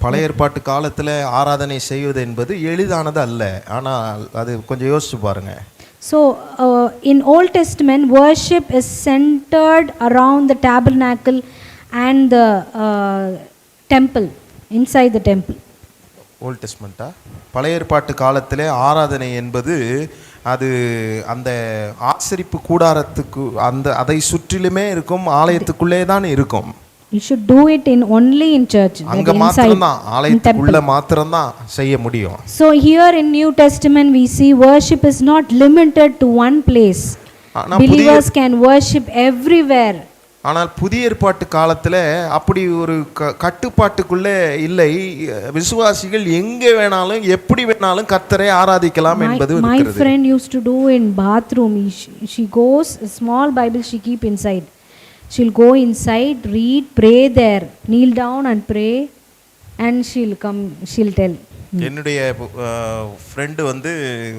பழைய ஏற்பாட்டு காலத்தில் ஆராதனை செய்வது என்பது எளிதானது அல்ல. ஆனால் அது கொஞ்சம் யோசிச்சு பாருங்க. So in Old Testament, worship is centered around the tabernacle and the temple, inside the temple. Old டெஸ்ட்மெண்ட்டா? பழைய ஏற்பாட்டு காலத்திலே ஆராதனை என்பது அது அந்த ஆசரிப்பு கூடாரத்துக்கு அதை சுற்றிலுமே இருக்கும், ஆலயத்துக்குள்ளே தான் இருக்கும். You should do it in only in church. அங்க மாத்திரம்தான், ஆலயத்துக்குள்ள மாத்திரம்தான் செய்ய முடியும். So here in New Testament we see worship is not limited to one place. Believers can worship everywhere. ஆனால் புதிய ஏற்பாட்டு காலத்துல அப்படி ஒரு கட்டுப்பாட்டுக்குள்ளே இல்லை. விசுவாசிகள் எங்க வேணாலும் எப்படி வேணாலும் கர்த்தரை ஆராதிக்கலாம் என்பது இருக்கிறது. My friend used to do in bathroom. She goes a small Bible she keep inside. She'll go inside, read, pray there, kneel down and pray, and she'll come, she'll tell. என்னுடைய ஃப்ரெண்டு வந்து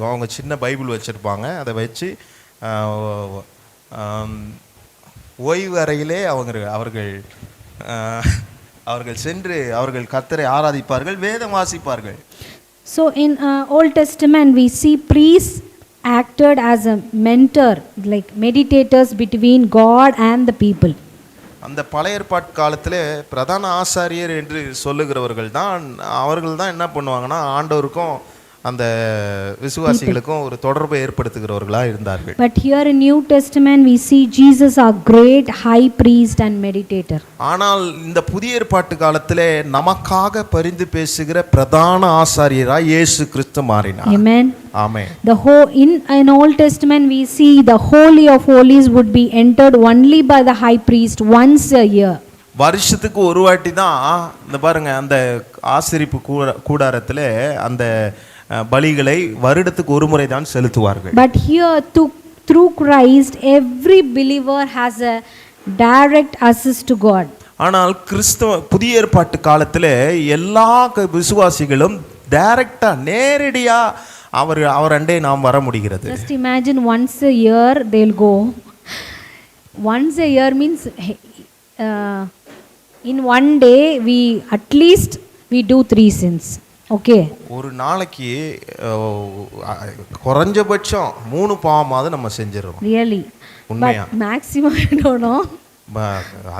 அவங்க சின்ன Bible வச்சுருப்பாங்க. அதை வச்சு ஓய்வு அறையிலே அவர்கள் சென்று அவர்கள் கர்த்தரை ஆராதிப்பார்கள், வேதம் வாசிப்பார்கள். So in Old Testament we see priests acted as a mentor, like meditators between God and the people. அந்த பழைய ஏற்பாட்டு காலத்திலே பிரதான ஆசாரியர் என்று சொல்லுகிறவர்கள் தான், அவர்கள் தான் என்ன பண்ணுவாங்கன்னா ஆண்டவருக்கும் அந்த விசுவாசிகளுக்கும் ஒரு தொடர்பை ஏற்படுத்துகிறவர்களா இருந்தார்கள். But here in New Testament we see Jesus our great high priest and meditator. ஆனால் இந்த புதிய ஏற்பாட்டு காலத்திலே நமக்காக பரிந்து பேசுகிற பிரதான ஆசாரியராய் இயேசு கிறிஸ்து மாறினார். Amen. Amen. The whole in Old Testament we see the holy of holies would be entered only by the high priest once a year. வருஷத்துக்கு ஒரு வாட்டி தான் இந்த பாருங்க அந்த ஆசரிப்பு கூடாரத்திலே அந்த பலிகளை வருடத்துக்கு ஒரு முறை தான் செலுத்துவார்கள். But here through Christ every believer has a direct access to God. ஆனால் கிறிஸ்தவ புதிய ஏற்பாட்டு காலத்திலே எல்லா விசுவாசிகளும் டைரக்டா நேரடியா அவர் அண்டே நாம் வர முடிகிறது. Just imagine once a year they'll go. Once a year means in one day we at least we do 3 sins. Okay. ஒரு நாளைக்கு குறைஞ்சபட்சம் 3 பாவமாவது நம்ம செஞ்சிரோம். Really. உண்மையா? But maximum I don't know.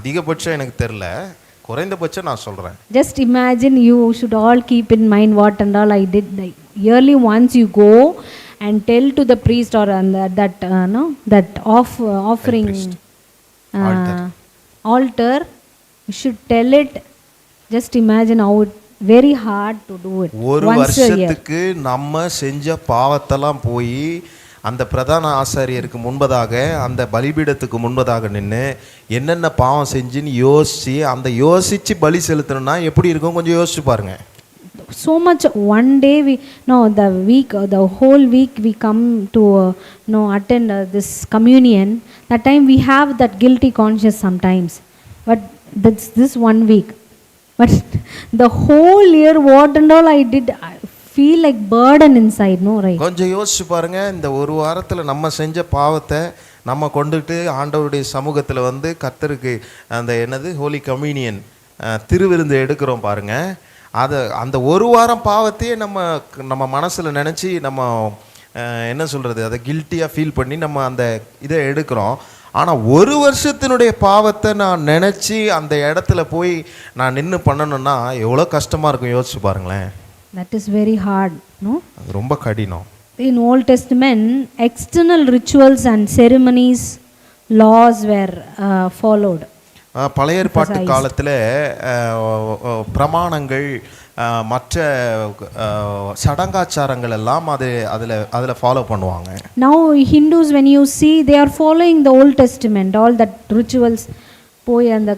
அதிகபட்சம் எனக்கு தெரியல, குறைந்தபட்சம் நான் சொல்றேன். Just imagine you should all keep in mind what and all I did. Like, yearly once you go and tell to the priest or that offering altar, you should tell it. Just imagine how it very hard to do it. ஒரு வருஷத்துக்கு நம்ம செஞ்ச பாவத்தெல்லாம் போய் அந்த பிரதான ஆசாரியருக்கு முன்பதாக அந்த பலிபீடத்துக்கு முன்பதாக நின்று என்னென்ன பாவம் செஞ்சுன்னு யோசிச்சு பலி செலுத்தணும்னா எப்படி இருக்கும் கொஞ்சம் யோசிச்சு பாருங்க. So much one day the whole week we come to attend this communion. That time we have that guilty conscience sometimes, but that's this one week. But the whole year what and all I did, I feel like burden inside, no, right? கொஞ்சம் யோசிச்சு பாருங்க. இந்த ஒரு வாரத்துல நம்ம செஞ்ச பாவத்தை நம்ம கொண்டுட்டு ஆண்டவருடைய சமூகத்துல வந்து கர்த்தருக்கு அந்த ஹோலி கம்யூனியன் திருவிருந்து எடுக்கிறோம் பாருங்க. அந்த ஒரு வாரம் பாவத்தையே நம்ம மனசுல நினைச்சு நம்ம என்ன சொல்றது, அதை கில்ட்டியா ஃபீல் பண்ணி நம்ம அந்த இதை எடுக்கிறோம். ஆனால் ஒரு வருஷத்தினுடைய பாவத்தை நான் நினச்சி அந்த இடத்துல போய் நான் நின்று பண்ணணும்னா எவ்வளோ கஷ்டமாக இருக்கும் யோசிச்சு பாருங்களேன். That is very hard, no? அது ரொம்ப கடினம். In Old Testament, external rituals and ceremonies, laws were followed. பழைய ஏற்பாட்டு காலத்தில் பிரமாணங்கள் மற்ற சடங்காச்சாரங்கள் எல்லாம் அதில் ஃபாலோ பண்ணுவாங்க. Now Hindus, when you see, they are following the Old Testament, all that rituals. போய் அந்த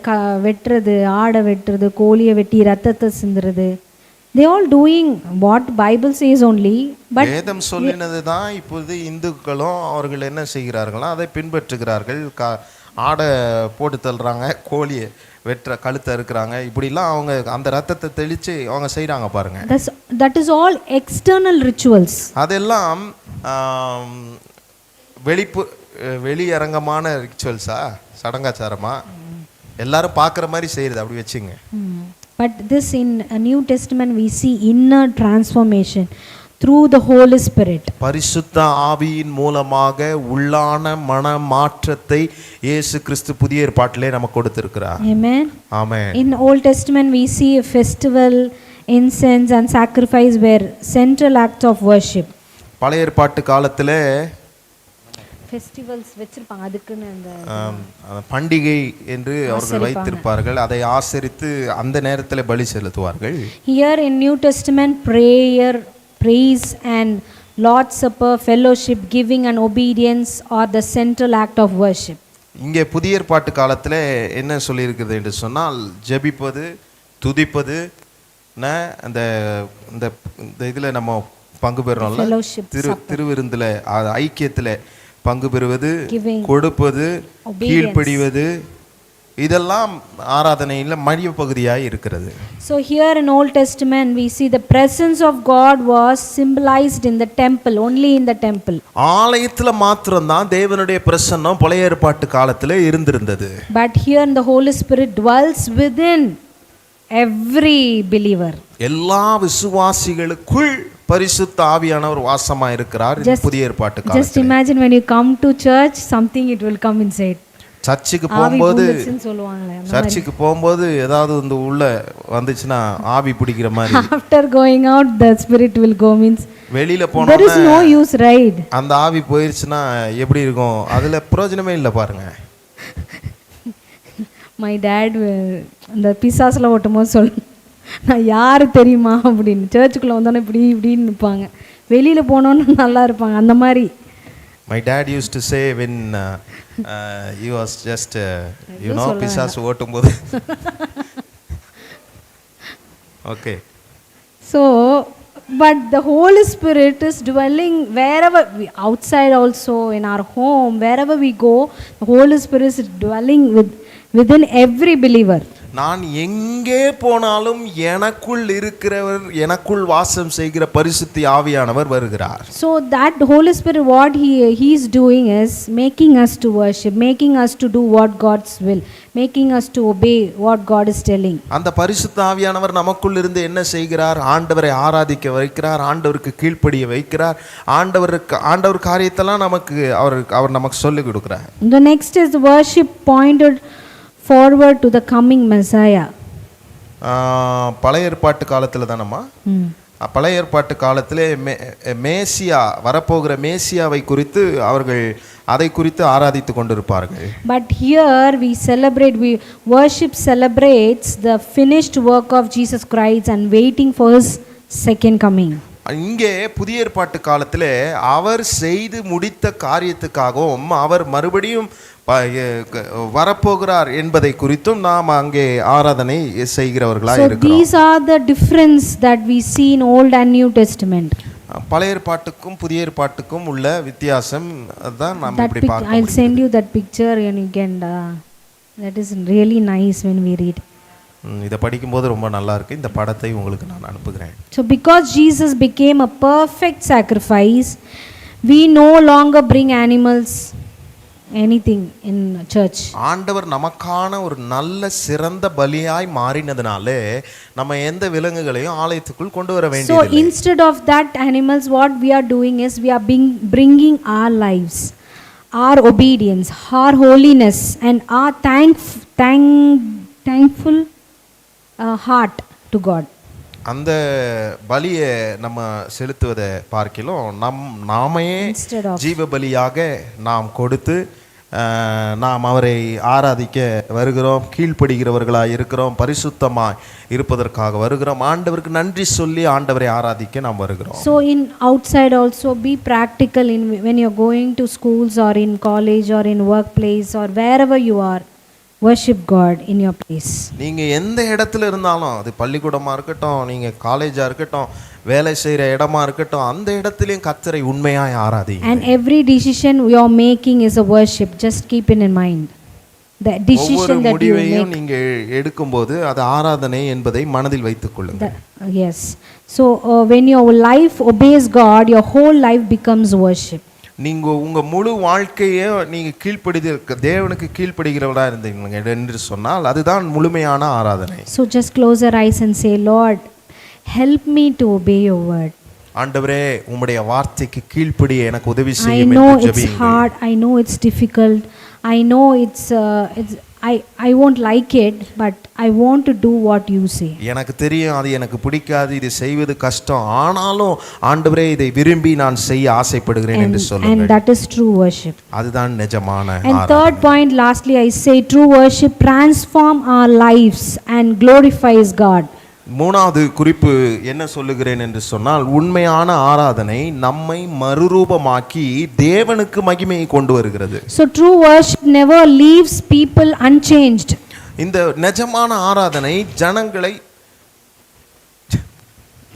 வெட்டுறது, ஆடை வெட்டுறது, கோழியை வெட்டி ரத்தத்தை சிந்துறது, they all doing what Bible says only. But வேதம் சொல்லினது தான் இப்போது இந்துக்களும் அவர்கள் என்ன செய்கிறார்களோ அதை பின்பற்றுகிறார்கள். ஆடை போட்டு தள்ளுறாங்க, கோழியை வெட்டுற கழுத்தை இருக்கிறாங்க, இப்படிலாம் அவங்க அந்த ரத்தத்தை தெளித்து அவங்க செய்கிறாங்க பாருங்க. That is all external rituals. அதெல்லாம் வெளியரங்கமான ரிச்சுவல்ஸா, சடங்காச்சாரமா, எல்லாரும் பார்க்குற மாதிரி செய்கிறது, அப்படி வச்சுங்க. But this in New Testament we see inner transformation through the Holy Spirit. பரிசுத்த ஆவியின் மூலமாக உள்ளான மன மாற்றத்தை இயேசு கிறிஸ்து புதிய ஏற்பாட்டிலே நமக்கு கொடுத்திருக்கிறார். Amen. Amen. In Old Testament we see a festival, incense and sacrifice were central acts of worship. பழைய ஏற்பாட்டு காலத்திலே ஃபெஸ்டிவல்ஸ் வச்சிருப்பாங்க அதுக்குன்னு அந்த அந்த பண்டிகை என்று அவர்கள் வைத்திருப்பார்கள். அதை ஆசரித்து அந்த நேரத்தில் பலி செலுத்துவார்கள். Here in New Testament, prayer, praise and Lord's Supper, fellowship, giving and obedience are the central act of worship. இங்கே புதிய ஏற்பாட்டு காலத்தில் என்ன சொல்லியிருக்குது என்று சொன்னால், ஜெபிப்பது, துதிப்பது, அந்த இந்த இதில் நம்ம பங்கு பெறணும்ல, திருவிருந்தில் ஐக்கியத்தில் பங்கு பெறுவது, கொடுப்பது, கீழ்ப்படிவது, இதெல்லாம் ஆராதனையில் மைய பகுதியாக இருக்கிறது. So here in Old Testament we see the presence of God was symbolized in the temple, only in the temple. ஆலயத்தில் மாத்திரம்தான் தேவனுடைய பிரசன்னம் பழைய ஏற்பாட்டு காலத்தில் இருந்திருந்தது. But here the Holy Spirit dwells within every believer. எல்லா விசுவாசிகளுக்குள் பரிசுத்த ஆவியானவர் வாசமா இருக்கிறார் புதிய ஏற்பாட்டு காலத்தில். Just imagine when you come to church, something it will come inside. சர்ச்சுக்கு போகும்போது ஏதாவது இந்த உள்ள வந்துச்சுன்னா ஆவி பிடிக்கிற மாதிரி. After going out the spirit will go, means வெளியில போனா there is no use, right? அந்த ஆவி போயிருச்சுன்னா எப்படி இருக்கும்? அதுல பிரயோஜனமே இல்லை பாருங்க. My dad அந்த பிசாசுல ஓட்டும்போது நான் யாரு தெரியுமா அப்படின்னு, சர்ச்சுக்குள்ள வந்தோன்னே இப்படின்னு நிற்பாங்க, வெளியில போனோன்னு நல்லா இருப்பாங்க அந்த மாதிரி. My dad used to say when he was just பிசாசு ஓட்டும்போது. Okay. So but the Holy Spirit is dwelling wherever we, outside also, in our home, wherever we go, the Holy Spirit is dwelling within every believer. நான் எங்கே போனாலும் எனக்குள் இருக்கிறவர், எனக்குள் வாசம் செய்கிற பரிசுத்த ஆவியானவர் வருகிறார். So that Holy Spirit, what he is doing is making us to worship, making us to do what God's will, making us to obey what God is telling. அந்த பரிசுத்த ஆவியானவர் நமக்குள் இருந்து என்ன செய்கிறார்? ஆண்டவரை ஆராதிக்க வைக்கிறார், ஆண்டவருக்கு கீழ்ப்படிய வைக்கிறார், ஆண்டவர் காரியத்தெல்லாம் நமக்கு அவர் நமக்கு சொல்லிக் கொடுக்கிறார். The next is the worship pointed forward to the coming Messiah. பழைய ஏற்பாட்டு காலத்தில் தானம்மா, பழைய ஏற்பாட்டு காலத்திலே மேசியா, வரப்போகிற மேசியாவை குறித்து அவர்கள் அதை குறித்து ஆராதித்து கொண்டிருப்பார்கள். But here we worship celebrates the finished work of Jesus Christ and waiting for his second coming. இங்கே புதிய ஏற்பாட்டு காலத்திலே அவர் செய்து முடித்த காரியத்துக்காகவும் அவர் மறுபடியும் வரப்போகிறார் என்பதை குறித்தும் நாம் அங்கே ஆராதனை செய்கிறவர்களாக இருக்கிறோம். So these are the difference that we see in Old and New Testament. பழைய ஏற்பாட்டுக்கும் புதிய ஏற்பாட்டுக்கும் உள்ள வித்தியாசம் தான் நாம் இப்படி பார்க்கிறோம். I'll send you that picture and you can that is really nice when we read. இத படிக்கும்போது ரொம்ப நல்லா இருக்கு. இந்த படத்தை உங்களுக்கு நான் அனுப்புகிறேன். So because Jesus became a perfect sacrifice, we no longer bring animals, anything in church. ஆண்டவர் நமக்கான ஒரு நல்ல சிறந்த பலியாய் மாறினதனாலே நம்ம எந்த விலங்குகளையும் ஆலயத்துக்குள் கொண்டு வர வேண்டியதில்லை. So instead of that animals, what we are doing is we are bringing our lives, our obedience, our holiness and our thankful heart to God. அந்த பலியை நம்ம செலுத்துவதை பார்க்கிலும் நாமே ஜீவ பலியாக நாம் கொடுத்து நாம் அவரை ஆராதிக்க வருகிறோம், கீழ்ப்படுகிறவர்களாக இருக்கிறோம், பரிசுத்தமாய் இருப்பதற்காக வருகிறோம், ஆண்டவருக்கு நன்றி சொல்லி ஆண்டவரை ஆராதிக்க நாம் வருகிறோம். So in outside also be practical in when you are going to schools or in college or in workplace or wherever you are, worship God in your place. நீங்க எந்த இடத்துல இருந்தாலும், அது பள்ளிக்கூடமா இருக்கட்டும், நீங்க காலேஜா இருக்கட்டும், வேலை செய்யற இடமா இருக்கட்டும், அந்த இடத்திலயும் கர்த்தரை உண்மையாய் ஆராதிங்க. And every decision we are making is a worship. Just keep it in mind. The decision that you make, நீங்க எடுக்கும்போது அது ஆராதனை என்பதை மனதில் வைத்துக் கொள்ளுங்கள். Yes. So when your life obeys God, your whole life becomes worship. நீங்க உங்க முழு வாழ்க்கையை நீங்க தேவனுக்கு கீழ்ப்படுகிறவரா இருந்தீங்க என்று சொன்னால் அதுதான் முழுமையான ஆராதனை. So just close your eyes and say, Lord, help me to obey your word. ஆண்டவரே உம்முடைய வார்த்தைக்கு கீழ்ப்படிய எனக்கு உதவி செய்யும் என்று ஜெபியுங்கள். I know it's hard, I know it's difficult, I know I won't like it, but I want to do what you say. எனக்கு தெரியும் அது எனக்கு பிடிக்காது, இது செய்வது கஷ்டம், ஆனாலும் ஆண்டவரே இதை விரும்பி நான் செய்ய ஆசைப்படுகிறேன் என்று And சொல்லுங்கள். that is true worship. அதுதான் நிஜமான And ஆராதனை. third point, lastly, I say true worship transform our lives and glorifies God. மூணாவது குறிப்பு என்ன சொல்லுகிறேன் என்று சொன்னால், உண்மையான ஆராதனை நம்மை மறுரூபமாக்கி தேவனுக்கு மகிமையை கொண்டு வருகிறது. So true worship never leaves people unchanged. இந்த நிஜமான ஆராதனை ஜனங்களை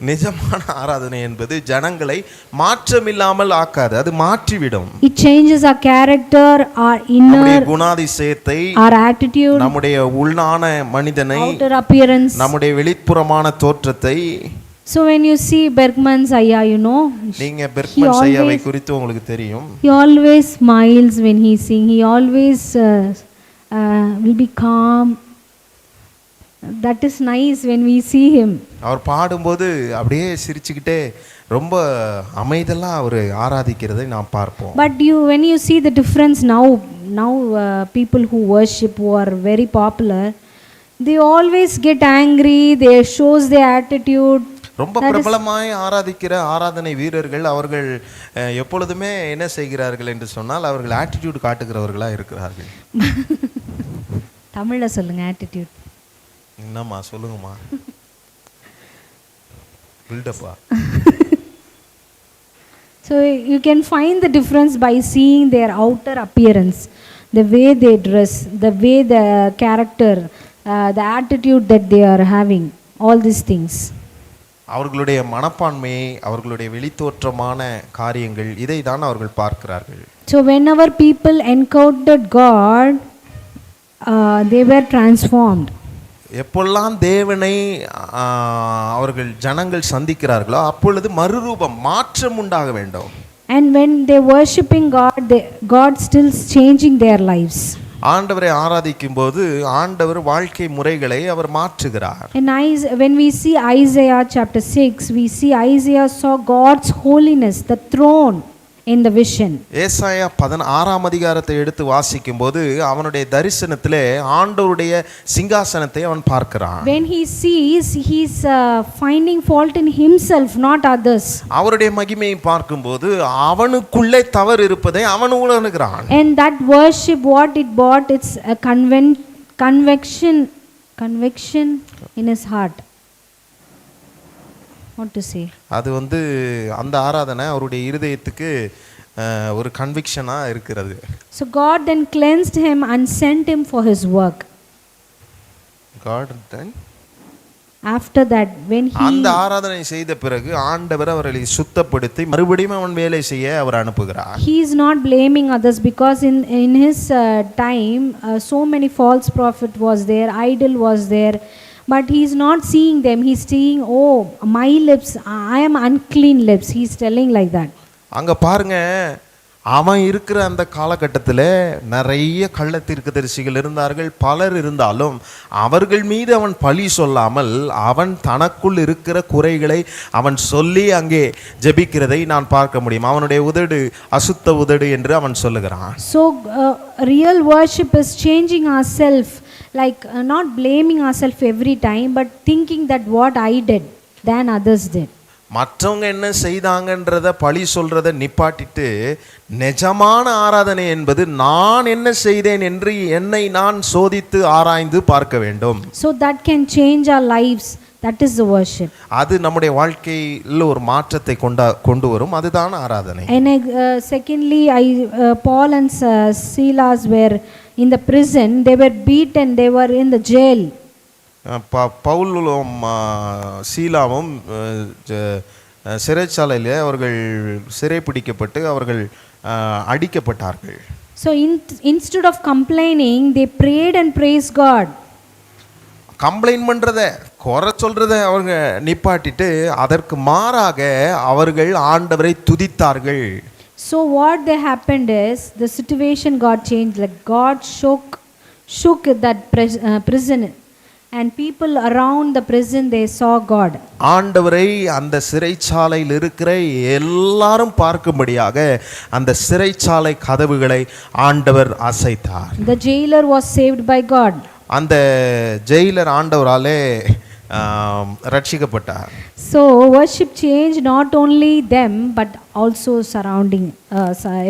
நிஜமான ஆராதனை என்பது ஜனங்களை மாற்றமில்லாமல் ஆக்காது, அது மாற்றிவிடும். It changes our character, our நம்முடைய inner, குணாதிசயத்தை, our attitude, நம்முடைய உள்நான மனிதனை, outer appearance. நம்முடைய வெளிப்புறமான தோற்றத்தை. So when you see Bergman's Ayya, you know, நீங்க பெர்க்மன் ஐயாவை குறித்து உங்களுக்கு தெரியும். he always smiles when he sings. He always will be calm. That is nice when we see him. அவர் பாடும்போது அப்படியே சிரிச்சுக்கிட்டே ரொம்ப அமைதலா அவர் ஆராதிக்கிறதை நாம் பார்ப்போம். But when you see the difference now people who worship, who are very popular, they always get angry, they shows their attitude. ரொம்ப பிரபலமாய் ஆராதிக்கிற ஆராதனை வீரர்கள் அவர்கள் எப்பொழுதுமே என்ன செய்கிறார்கள் என்று சொன்னால், அவர்கள் ஆட்டிடியூட் காட்டுகிறவர்களா இருக்கிறார்கள். தமிழ்ல சொல்லுங்க attitude. என்னம்மா சொல்லுங்கம்மா, பில்டப்பா. So you can find the difference by seeing their outer appearance, the way they dress, the way the character, the attitude that they are having, all these things. அவர்களுடைய மனப்பான்மையை, அவர்களுடைய வெளித்தோற்றமான காரியங்கள், இதை தான் அவர்கள் பார்க்கிறார்கள். So whenever people encountered God, they were transformed. எப்பொல்லாம் தேவனை அவர்கள் ஜனங்கள் சந்திக்கிறார்களோ அப்பொழுது மறுரூபம், மாற்றம் உண்டாக வேண்டும். And when they worshiping God, God still changing their lives. ஆண்டவரை ஆராதிக்கும் போது ஆண்டவர் வாழ்க்கை முறைகளை அவர் மாற்றுகிறார். And when we see Isaiah chapter 6, we see Isaiah saw God's holiness, the throne in the vision. ஏசாயா 16ஆம் அதிகாரத்தை எடுத்து வாசிக்கும் போது அவனுடைய தரிசனத்திலே ஆண்டவருடைய சிங்காசனத்தை அவன் பார்க்கிறான். When he sees, he's finding fault in himself, not others. அவருடைய மகிமையை பார்க்கும்போது அவனுக்குள்ளே தவறு இருப்பதை அவன் உணர்கிறான். And that worship, what it brought, it's a conviction in his heart. What to say? அது அந்த ஆராதனை அவருடைய இருதயத்துக்கு ஒரு கன்விக்ஷனா இருக்கிறது. So God then cleansed him and sent him for his work. God then After that, when he அந்த ஆராதனை செய்த பிறகு ஆண்டவர் அவர்களை சுத்தப்படுத்தி மறுபடியும் அவன் வேலை செய்ய அவர் அனுப்புகிறார். he is not blaming others, because in his time so many false prophet was there, idol was there, but he is not seeing them. He is seeing, oh, my lips, I am unclean lips. He is telling like that. அங்க பாருங்க, அவன் இருக்கிற அந்த காலகட்டத்தில் நிறைய கள்ள தீர்க்கதரிசிகள் இருந்தார்கள், பலர் இருந்தாலும் அவர்கள் மீது அவன் பழி சொல்லாமல் அவன் தனக்குள் இருக்கிற குறைகளை அவன் சொல்லி அங்கே ஜெபிக்கிறதை நான் பார்க்க முடியும். அவனுடைய உதடு அசுத்த உதடு என்று அவன் சொல்லுகிறான். So real worship is changing ourselves, like not blaming ourselves every time, but thinking that what I did than others did. மற்றவங்க என்ன செய்தாங்கன்றத பழி சொல்றத நிப்பாட்டிட்டு நிஜமான ஆராதனை என்பது நான் என்ன செய்தேன் என்று என்னை நான் சோதித்து ஆராய்ந்து பார்க்க வேண்டும். So that can change our lives. That is the worship. அது நம்முடைய வாழ்க்கையில் ஒரு மாற்றத்தை கொண்டு வரும். அதுதான் ஆராதனை. And secondly, Paul and Silas were in the prison. They were beaten. They were in the jail. பவுலும் சீலாவும் சிறைச்சாலையில் அவர்கள் சிறைப்பிடிக்கப்பட்டு அவர்கள் அடிக்கப்பட்டார்கள். So instead of complaining, they prayed and praised God. Complaint பண்றத, குறை சொல்றத அவங்க நிப்பாட்டிட்டு அதற்கு மாறாக அவர்கள் ஆண்டவரை துதித்தார்கள். So what they happened is, the situation got changed. Like God shook that prison, And people around the prison, they saw God. ஆண்டவரை அந்த சிறைச்சாலையில் இருக்கிற எல்லாரும் பார்க்கும்படியாக அந்த சிறைச்சாலை கதவுகளை ஆண்டவர் அசைத்தார். The jailer was saved by God. அந்த Jailer ஆண்டவராலே ரட்சிக்கப்பட்டார். So worship changed not only them but also surrounding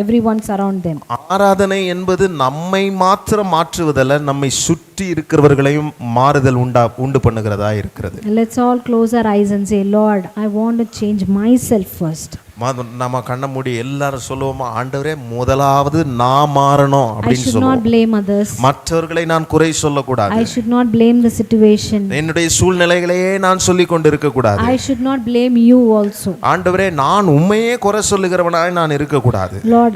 everyone surround them. ஆராதனை என்பது நம்மை மாத்திரம் மாற்றுவதல்ல, நம்மை சுற்றி இருக்கிறவர்களையும் மாறுதல் உண்டு பண்ணுகிறதா இருக்கிறது. Let's all close our eyes and say, Lord, I want to change myself first. நம்ம கண்ண மூடி எல்லாரும் சொல்லுவோமா, ஆண்டவரே முதலாவது நான் மாறணும் I அப்படின்னு should not blame others. மற்றவர்களை நான் குறை சொல்லக்கூடாது. I should not blame the situation. என்னுடைய சூழ்நிலைகளையே நான் சொல்லிக் கொண்டு இருக்க கூடாது. I should not blame you also. ஆண்டவரே நான் உண்மையே குறை சொல்லுகிறவனாய் நான் இருக்க கூடாது. Lord,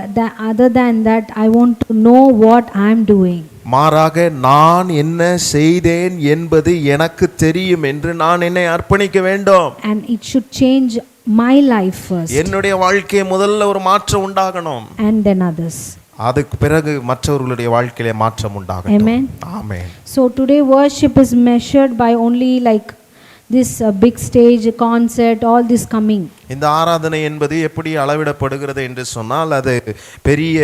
other than that, I want to know what I am doing. மாறாக நான் என்ன செய்தேன் என்பது எனக்கு தெரியும் என்று நான் என்னை அர்ப்பணிக்க வேண்டும். And it should change my life first. என்னுடைய வாழ்க்கையை முதல்ல ஒரு மாற்றம் உண்டாகணும். And then others. அதுக்கு பிறகு மற்றவர்களுடைய வாழ்க்கையிலே மாற்றம் உண்டாகட்டும். Amen. Amen. So today worship is measured by only like this big stage concert, all this coming. இந்த ஆராதனை என்பது எப்படி அளவிடப்படுகிறது என்று சொன்னால், அது பெரிய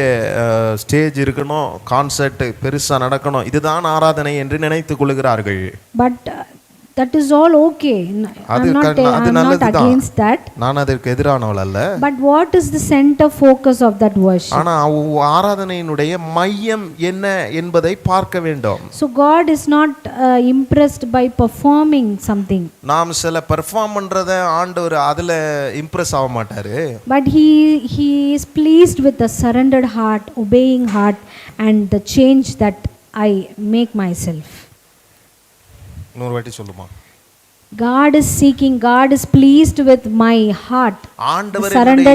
ஸ்டேஜ் இருக்கணும், கான்சர்ட் பெருசா நடக்கணும், இதுதான் ஆராதனை என்று நினைத்துக் கொள்கிறார்கள். But that is all okay. I'm not against that. நான் அதற்கு எதிரானவள் அல்ல. But what is the center focus of that worship? ஆனா ஆராதனையினுடைய மையம் என்ன என்பதை பார்க்க வேண்டும். So God is not impressed by performing something. நாம் சில பெர்ஃபார்ம் பண்றத ஆண்டவர் அதுல இம்ப்ரெஸ் ஆக மாட்டாரு. But he is pleased with the surrendered heart, obeying heart, and the change that I make myself. இன்னொரு வாட்டி சொல்லுமா. God is seeking, God is pleased with my heart. ஆண்டவர் என்னுடைய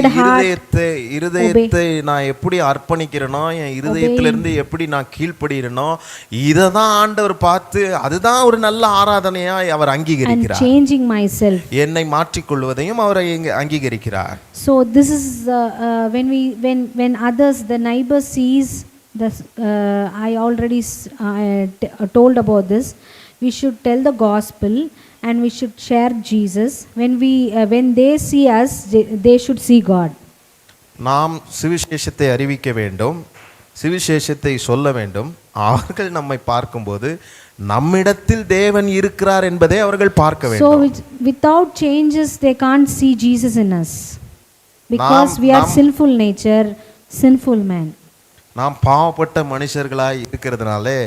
இருதயத்தை நான் எப்படி அர்ப்பணிக்கிறேனோ, என் இருதயத்திலிருந்து எப்படி நான் கீழ்ப்படிறேனோ, இதை தான் ஆண்டவர் பார்த்து அதுதான் ஒரு நல்ல ஆராதனையாய் அவர் அங்கீகரிக்கிறார். And changing myself. என்னை மாற்றிக்கொள்வதையும் அவர் அங்கீகரிக்கிறார். So this is when others, the neighbor sees this, I already told about this. We should tell the gospel and we should share Jesus. When they see us, they should see God. நாம் சுவிசேஷத்தை அறிவிக்க வேண்டும், சுவிசேஷத்தை சொல்ல வேண்டும். அவர்கள் நம்மை பார்க்கும்போது நம்மிடத்தில் தேவன் இருக்கிறார் என்பதை அவர்கள் பார்க்க வேண்டும். So without changes they can't see Jesus in us, because we are sinful nature, sinful man. நாம் பாவப்பட்ட மனுஷர்களாய் இருக்கிறதுனாலே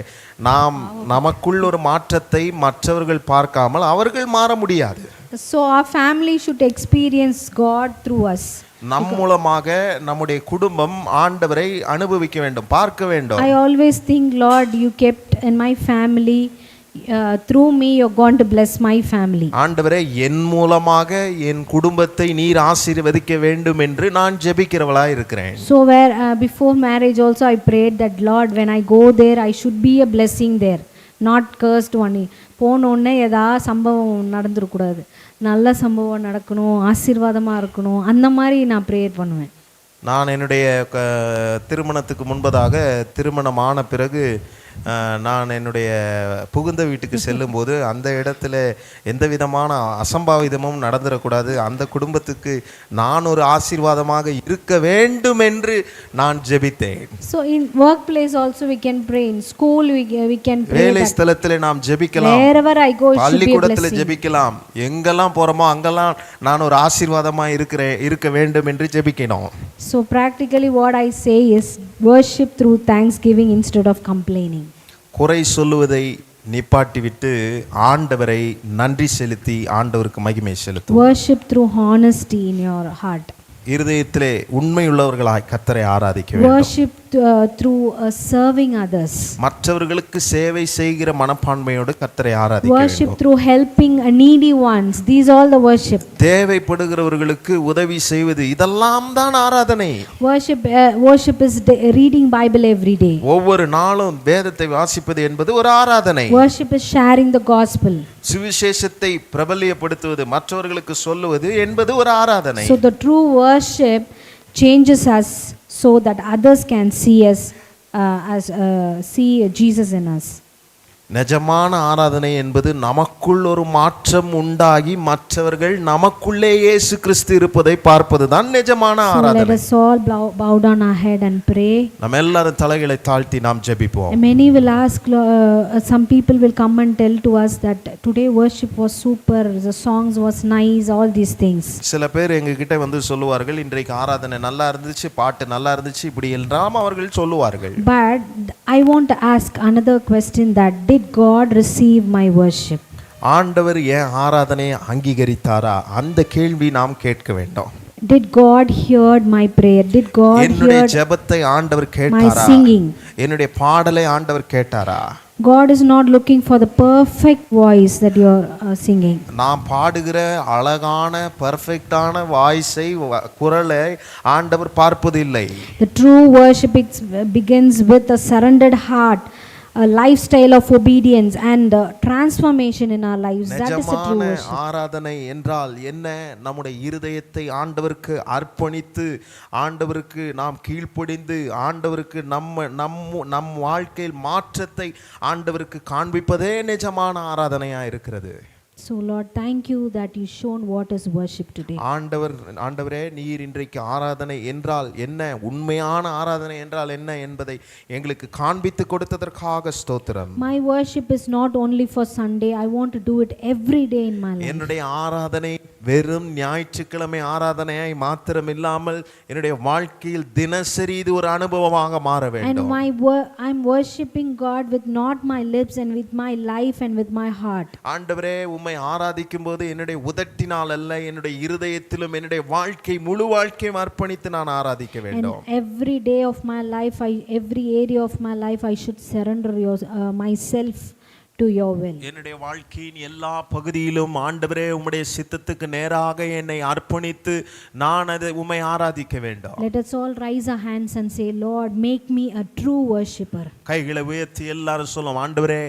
நாம் நமக்குள் ஒரு மாற்றத்தை மற்றவர்கள் பார்க்காமல் அவர்கள் மாற முடியாது. So our family should experience God through us. நம் மூலமாக நம்முடைய குடும்பம் ஆண்டவரை அனுபவிக்க வேண்டும், பார்க்க வேண்டும். I always think, Lord, you kept in my family, through me you're going to bless my family. ஆண்டவரே என் மூலமாக என் குடும்பத்தை நீர் ஆசீர்வதிக்க வேண்டும் என்று நான் ஜெபிக்கிறவளாய் இருக்கிறேன். So where before marriage also I prayed that, Lord, when I go there I should be a blessing there, not cursed one. போனோடனே ஏதாவது சம்பவம் நடந்துடக்கூடாது, நல்ல சம்பவம் நடக்கணும், ஆசீர்வாதமாக இருக்கணும், அந்த மாதிரி நான் ப்ரேயர் பண்ணுவேன். நான் என்னுடைய திருமணத்துக்கு முன்பதாக, திருமணமான பிறகு நான் என்னுடைய புகுந்த வீட்டுக்கு செல்லும்போது அந்த இடத்துல எந்த விதமான அசம்பாவிதமும் நடந்துடக்கூடாது, அந்த குடும்பத்துக்கு நான் ஒரு ஆசீர்வாதமாக இருக்க வேண்டும் என்று நான் ஜெபித்தேன். So in workplace also we can pray, in school we can pray, வேலை ஸ்தலத்திலே நாம் ஜெபிக்கலாம், wherever I go it should be a பள்ளிக்கூடத்திலே blessing. ஜெபிக்கலாம், எங்கெல்லாம் போறோமோ அங்கெல்லாம் நான் ஒரு ஆசீர்வாதமாக இருக்க வேண்டும் என்று ஜெபிக்கணும். So practically what I say is worship through thanksgiving instead of complaining. குறை சொல்லுவதை நிப்பாட்டிவிட்டு ஆண்டவரை நன்றி செலுத்தி ஆண்டவருக்கு மகிமை செலுத்து. Worship through honesty in your heart. இருதயத்திலே உண்மையுள்ளவர்களாய் கர்த்தரை ஆராதிக்க வேண்டும். Worship through serving others. மற்றவர்களுக்கு சேவை செய்கிற மனப்பான்மையோடு கர்த்தரை ஆராதிக்க வேண்டும். Worship through helping needy ones. These all the worship. தேவைப்படுகிறவர்களுக்கு உதவி செய்வது, இதெல்லாம் தான் ஆராதனை. Worship is reading Bible every day. ஒவ்வொரு நாளும் வேதத்தை வாசிப்பது என்பது ஒரு ஆராதனை. Worship is sharing the gospel. சுவிசேஷத்தை பிரபல்யப்படுத்துவது, மற்றவர்களுக்கு சொல்லுவது என்பது ஒரு ஆராதனை. So the true worship changes us so that others can see us, see Jesus in us. நிஜமான ஆராதனை என்பது நமக்குள் ஒரு மாற்றம் உண்டாகி மற்றவர்கள் நமக்குள்ளே இயேசு கிறிஸ்து இருப்பதை பார்ப்பது தான் நிஜமான So let ஆராதனை. us all bow down our head and pray. நம்ம எல்லாரும் தலைகளை தாழ்த்தி நாம் ஜெபிப்போம். Many will ask, some people will come and tell to us that today worship was super, the songs was nice, all these things. சில பேர் எங்ககிட்ட வந்து சொல்லுவார்கள், இன்றைக்கு ஆராதனை நல்லா இருந்துச்சு, பாட்டு நல்லா இருந்துச்சு, இப்படி எல்லாம் அவர்கள் சொல்லுவார்கள். But I want to ask another question, that did God receive my worship? ஆண்டவர் ஏன் ஆராதனையை அங்கீகரித்தாரா? அந்த கேள்வி நாம் கேட்க வேண்டும். Did God hear my prayer? Did God என்னுடைய hear ஜெபத்தை ஆண்டவர் my கேட்டாரா? singing? என்னுடைய பாடலை ஆண்டவர் கேட்டாரா? God is not looking for the perfect voice that you are singing. நாம் பாடுகிற அழகான பெர்ஃபெக்ட்டான வாய்ஸை குரலை ஆண்டவர் பார்ப்பதில்லை. The true worship begins with a surrendered heart, a lifestyle of obedience and transformation in our lives. That is the true நிஜமான worship. ஆராதனை என்றால் என்ன? நம்முடைய இருதயத்தை ஆண்டவருக்கு அர்ப்பணித்து, ஆண்டவருக்கு நாம் கீழ்ப்படிந்து, ஆண்டவருக்கு நம் வாழ்க்கையில் மாற்றத்தை ஆண்டவருக்கு காண்பிப்பதே நிஜமான ஆராதனையா இருக்கிறது. So Lord, thank you that you shown what is worship today. ஆண்டவரே, நீர் இன்றைக்கு ஆராதனை என்றால் என்ன, உண்மையான ஆராதனை என்றால் என்ன என்பதை எங்களுக்கு காண்பித்து கொடுத்ததற்காக ஸ்தோத்திரம். My worship is not only for Sunday. I want to do it every day in my life. என்னுடைய ஆராதனை வெறும் ஞாயிற்றுக்கிழமை ஆராதனையாய் மாத்திரம் இல்லாமல் என்னுடைய வாழ்க்கையில் தினசரி இது ஒரு அனுபவமாக மாற வேண்டும். And I'm worshiping God with not my lips and with my life and with my heart. ஆண்டவரே, உம்மை ஆராதிக்கும் போது என்னுடைய உதட்டினால் அல்ல, என்னுடைய இருதயத்திலும் என்னுடைய வாழ்க்கை முழு வாழ்க்கையும் அர்ப்பணித்து நான் ஆராதிக்க வேண்டும். And every day of my life, every area of my life, I should surrender myself to your will. என்னுடைய வாழ்க்கையின் எல்லா பகுதியிலும் ஆண்டவரே, உம்முடைய சித்தத்துக்கு நேராக என்னை அர்ப்பணித்து நான் அதை உம்மை ஆராதிக்க வேண்டும். Let us all raise our hands and say, Lord, make me a true worshipper. கைகளை உயர்த்தி எல்லாரும் சொல்லும், ஆண்டவரே,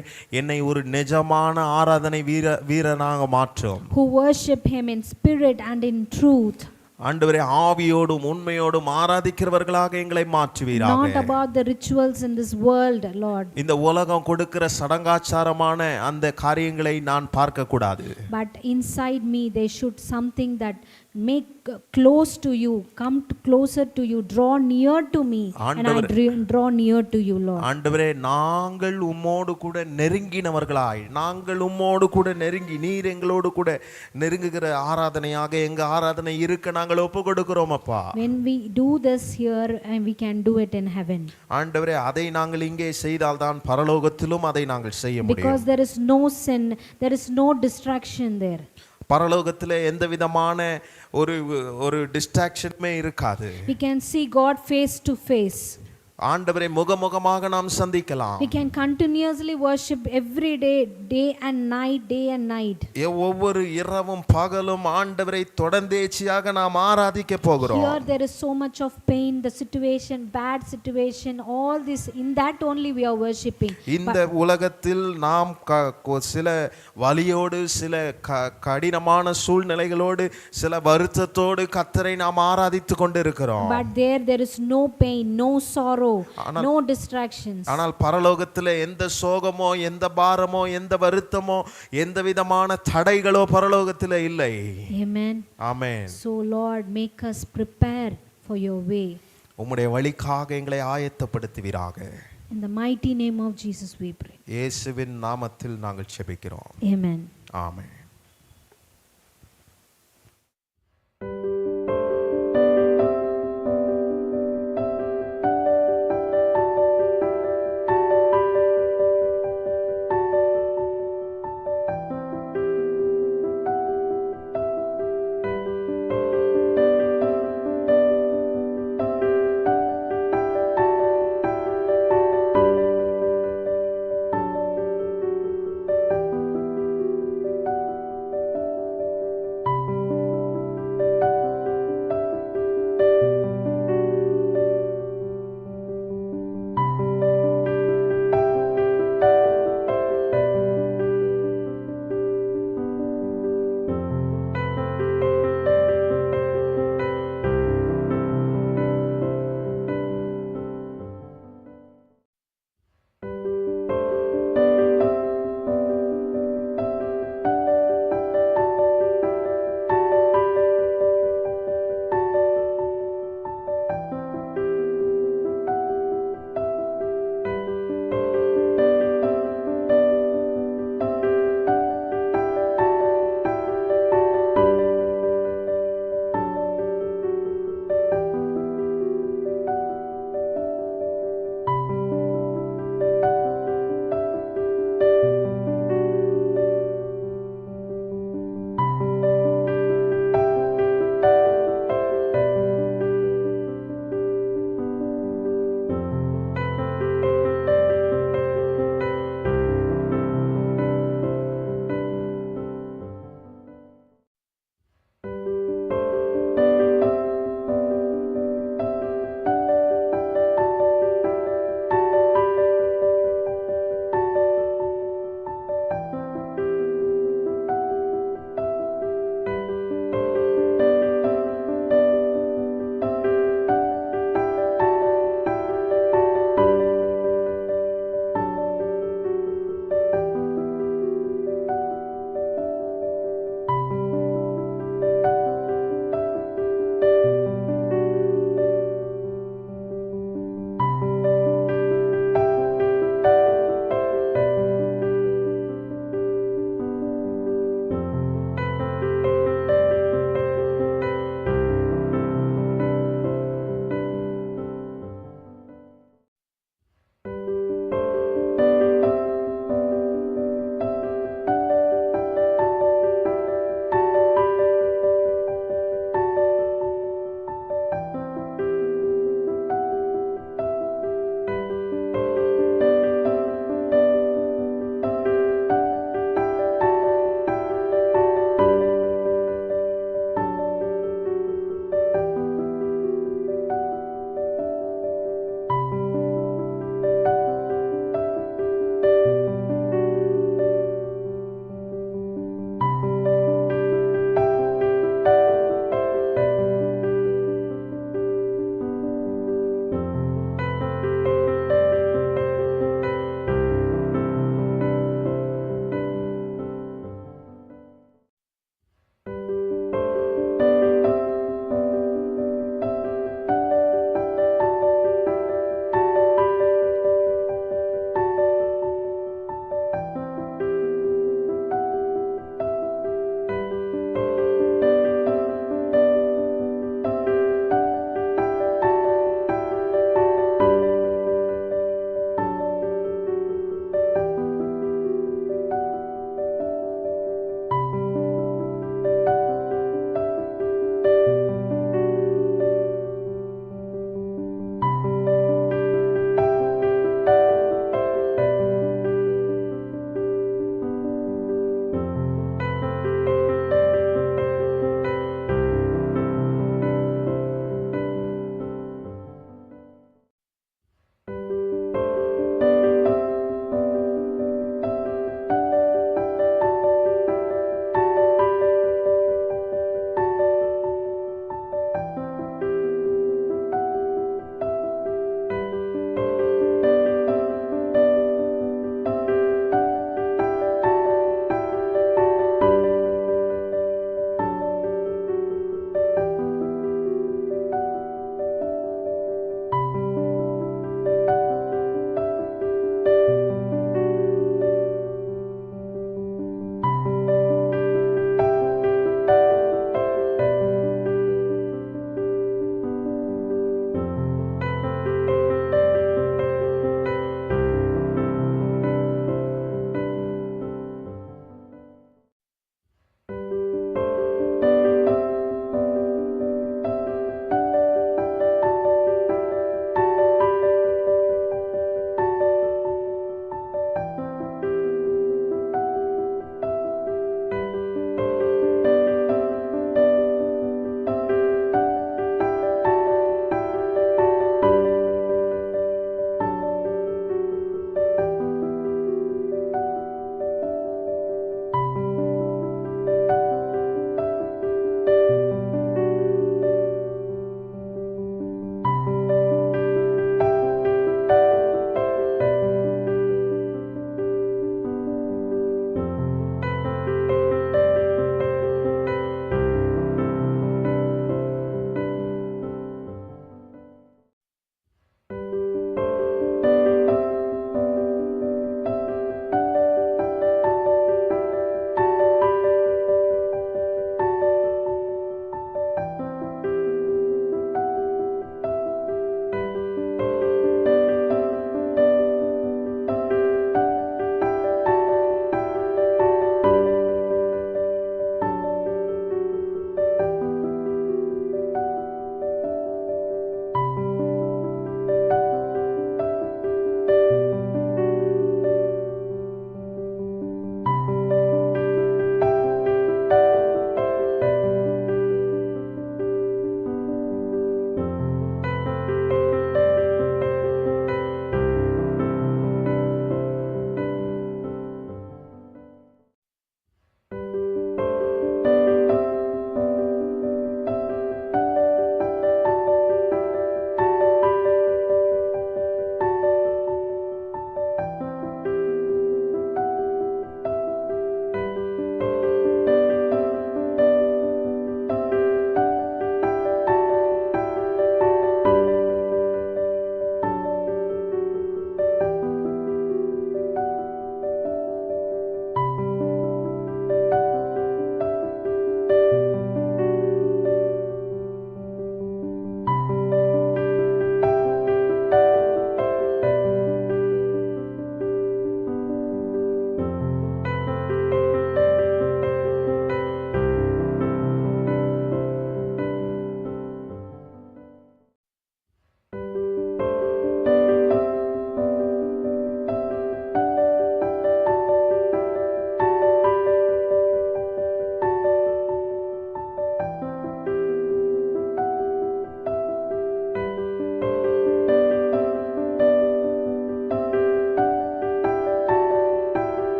என்னை ஒரு நிஜமான ஆராதனை வீரனாக மாற்றும். Who worship him in spirit and in truth. ஆண்டவரே, ஆவியோடும் உண்மையோடும் ஆராதிக்கிறவர்களாக எங்களை மாற்றுவீராக. Not about the rituals in this world, Lord. இந்த உலகம் கொடுக்கிற சடங்காச்சாரமான அந்த காரியங்களை நான் பார்க்க கூடாது. But inside me there should something that make close to you, come closer to you, draw near to me, and I draw near to you, Lord. ஆண்டவரே, நாங்கள் உம்மோடு கூட நெருங்கினவர்களாய், நாங்கள் உம்மோடு கூட நெருங்கி நீர் எங்களோடு கூட நெருங்குகிற ஆராதனையாக எங்க ஆராதனை இருக்க நாங்கள் ஒப்பு கொடுக்கிறோம் அப்பா. When we do this here, and we can do it in heaven. ஆண்டவரே, அதை நாங்கள் இங்கே செய்தால் தான் பரலோகத்திலும் அதை நாங்கள் செய்ய முடியும். Because there is no sin, there is no distraction there. பரலோகத்தில் எந்த விதமான ஒரு டிஸ்ட்ராக்ஷனுமே இருக்காது. We can see God face to face. ஆண்டவரை முகமுகமாக நாம் சந்திக்கலாம். We can continuously worship every day, day and night. ஒவ்வொரு இரவும் பகலும் ஆண்டவரை தொடர்ந்தேச்சியாக நாம் ஆராதிக்க போகிறோம். Here there is so much of pain, the situation, bad situation, all this, in that only we are worshiping. இந்த உலகத்தில் நாம் சில வலியோடு, சில கடினமான சூழ்நிலைகளோடு, சில வருத்தத்தோடு கர்த்தரை நாம் ஆராதித்து கொண்டிருக்கிறோம். But there is no pain, no sorrow, no distractions. ஆனால் பரலோகத்திலே எந்த சோகமோ, எந்த பாரமோ, எந்த வருத்தமோ, எந்த விதமான தடைகளோ பரலோகத்திலே இல்லை. Amen. Amen. So Lord, make us prepare for your way. உம்முடைய வழிக்காக எங்களை ஆயத்தப்படுத்துவீராக. In the mighty name of Jesus we pray. இயேசுவின் நாமத்தில் நாங்கள் ஜெபிக்கிறோம். Amen. ஆமென்.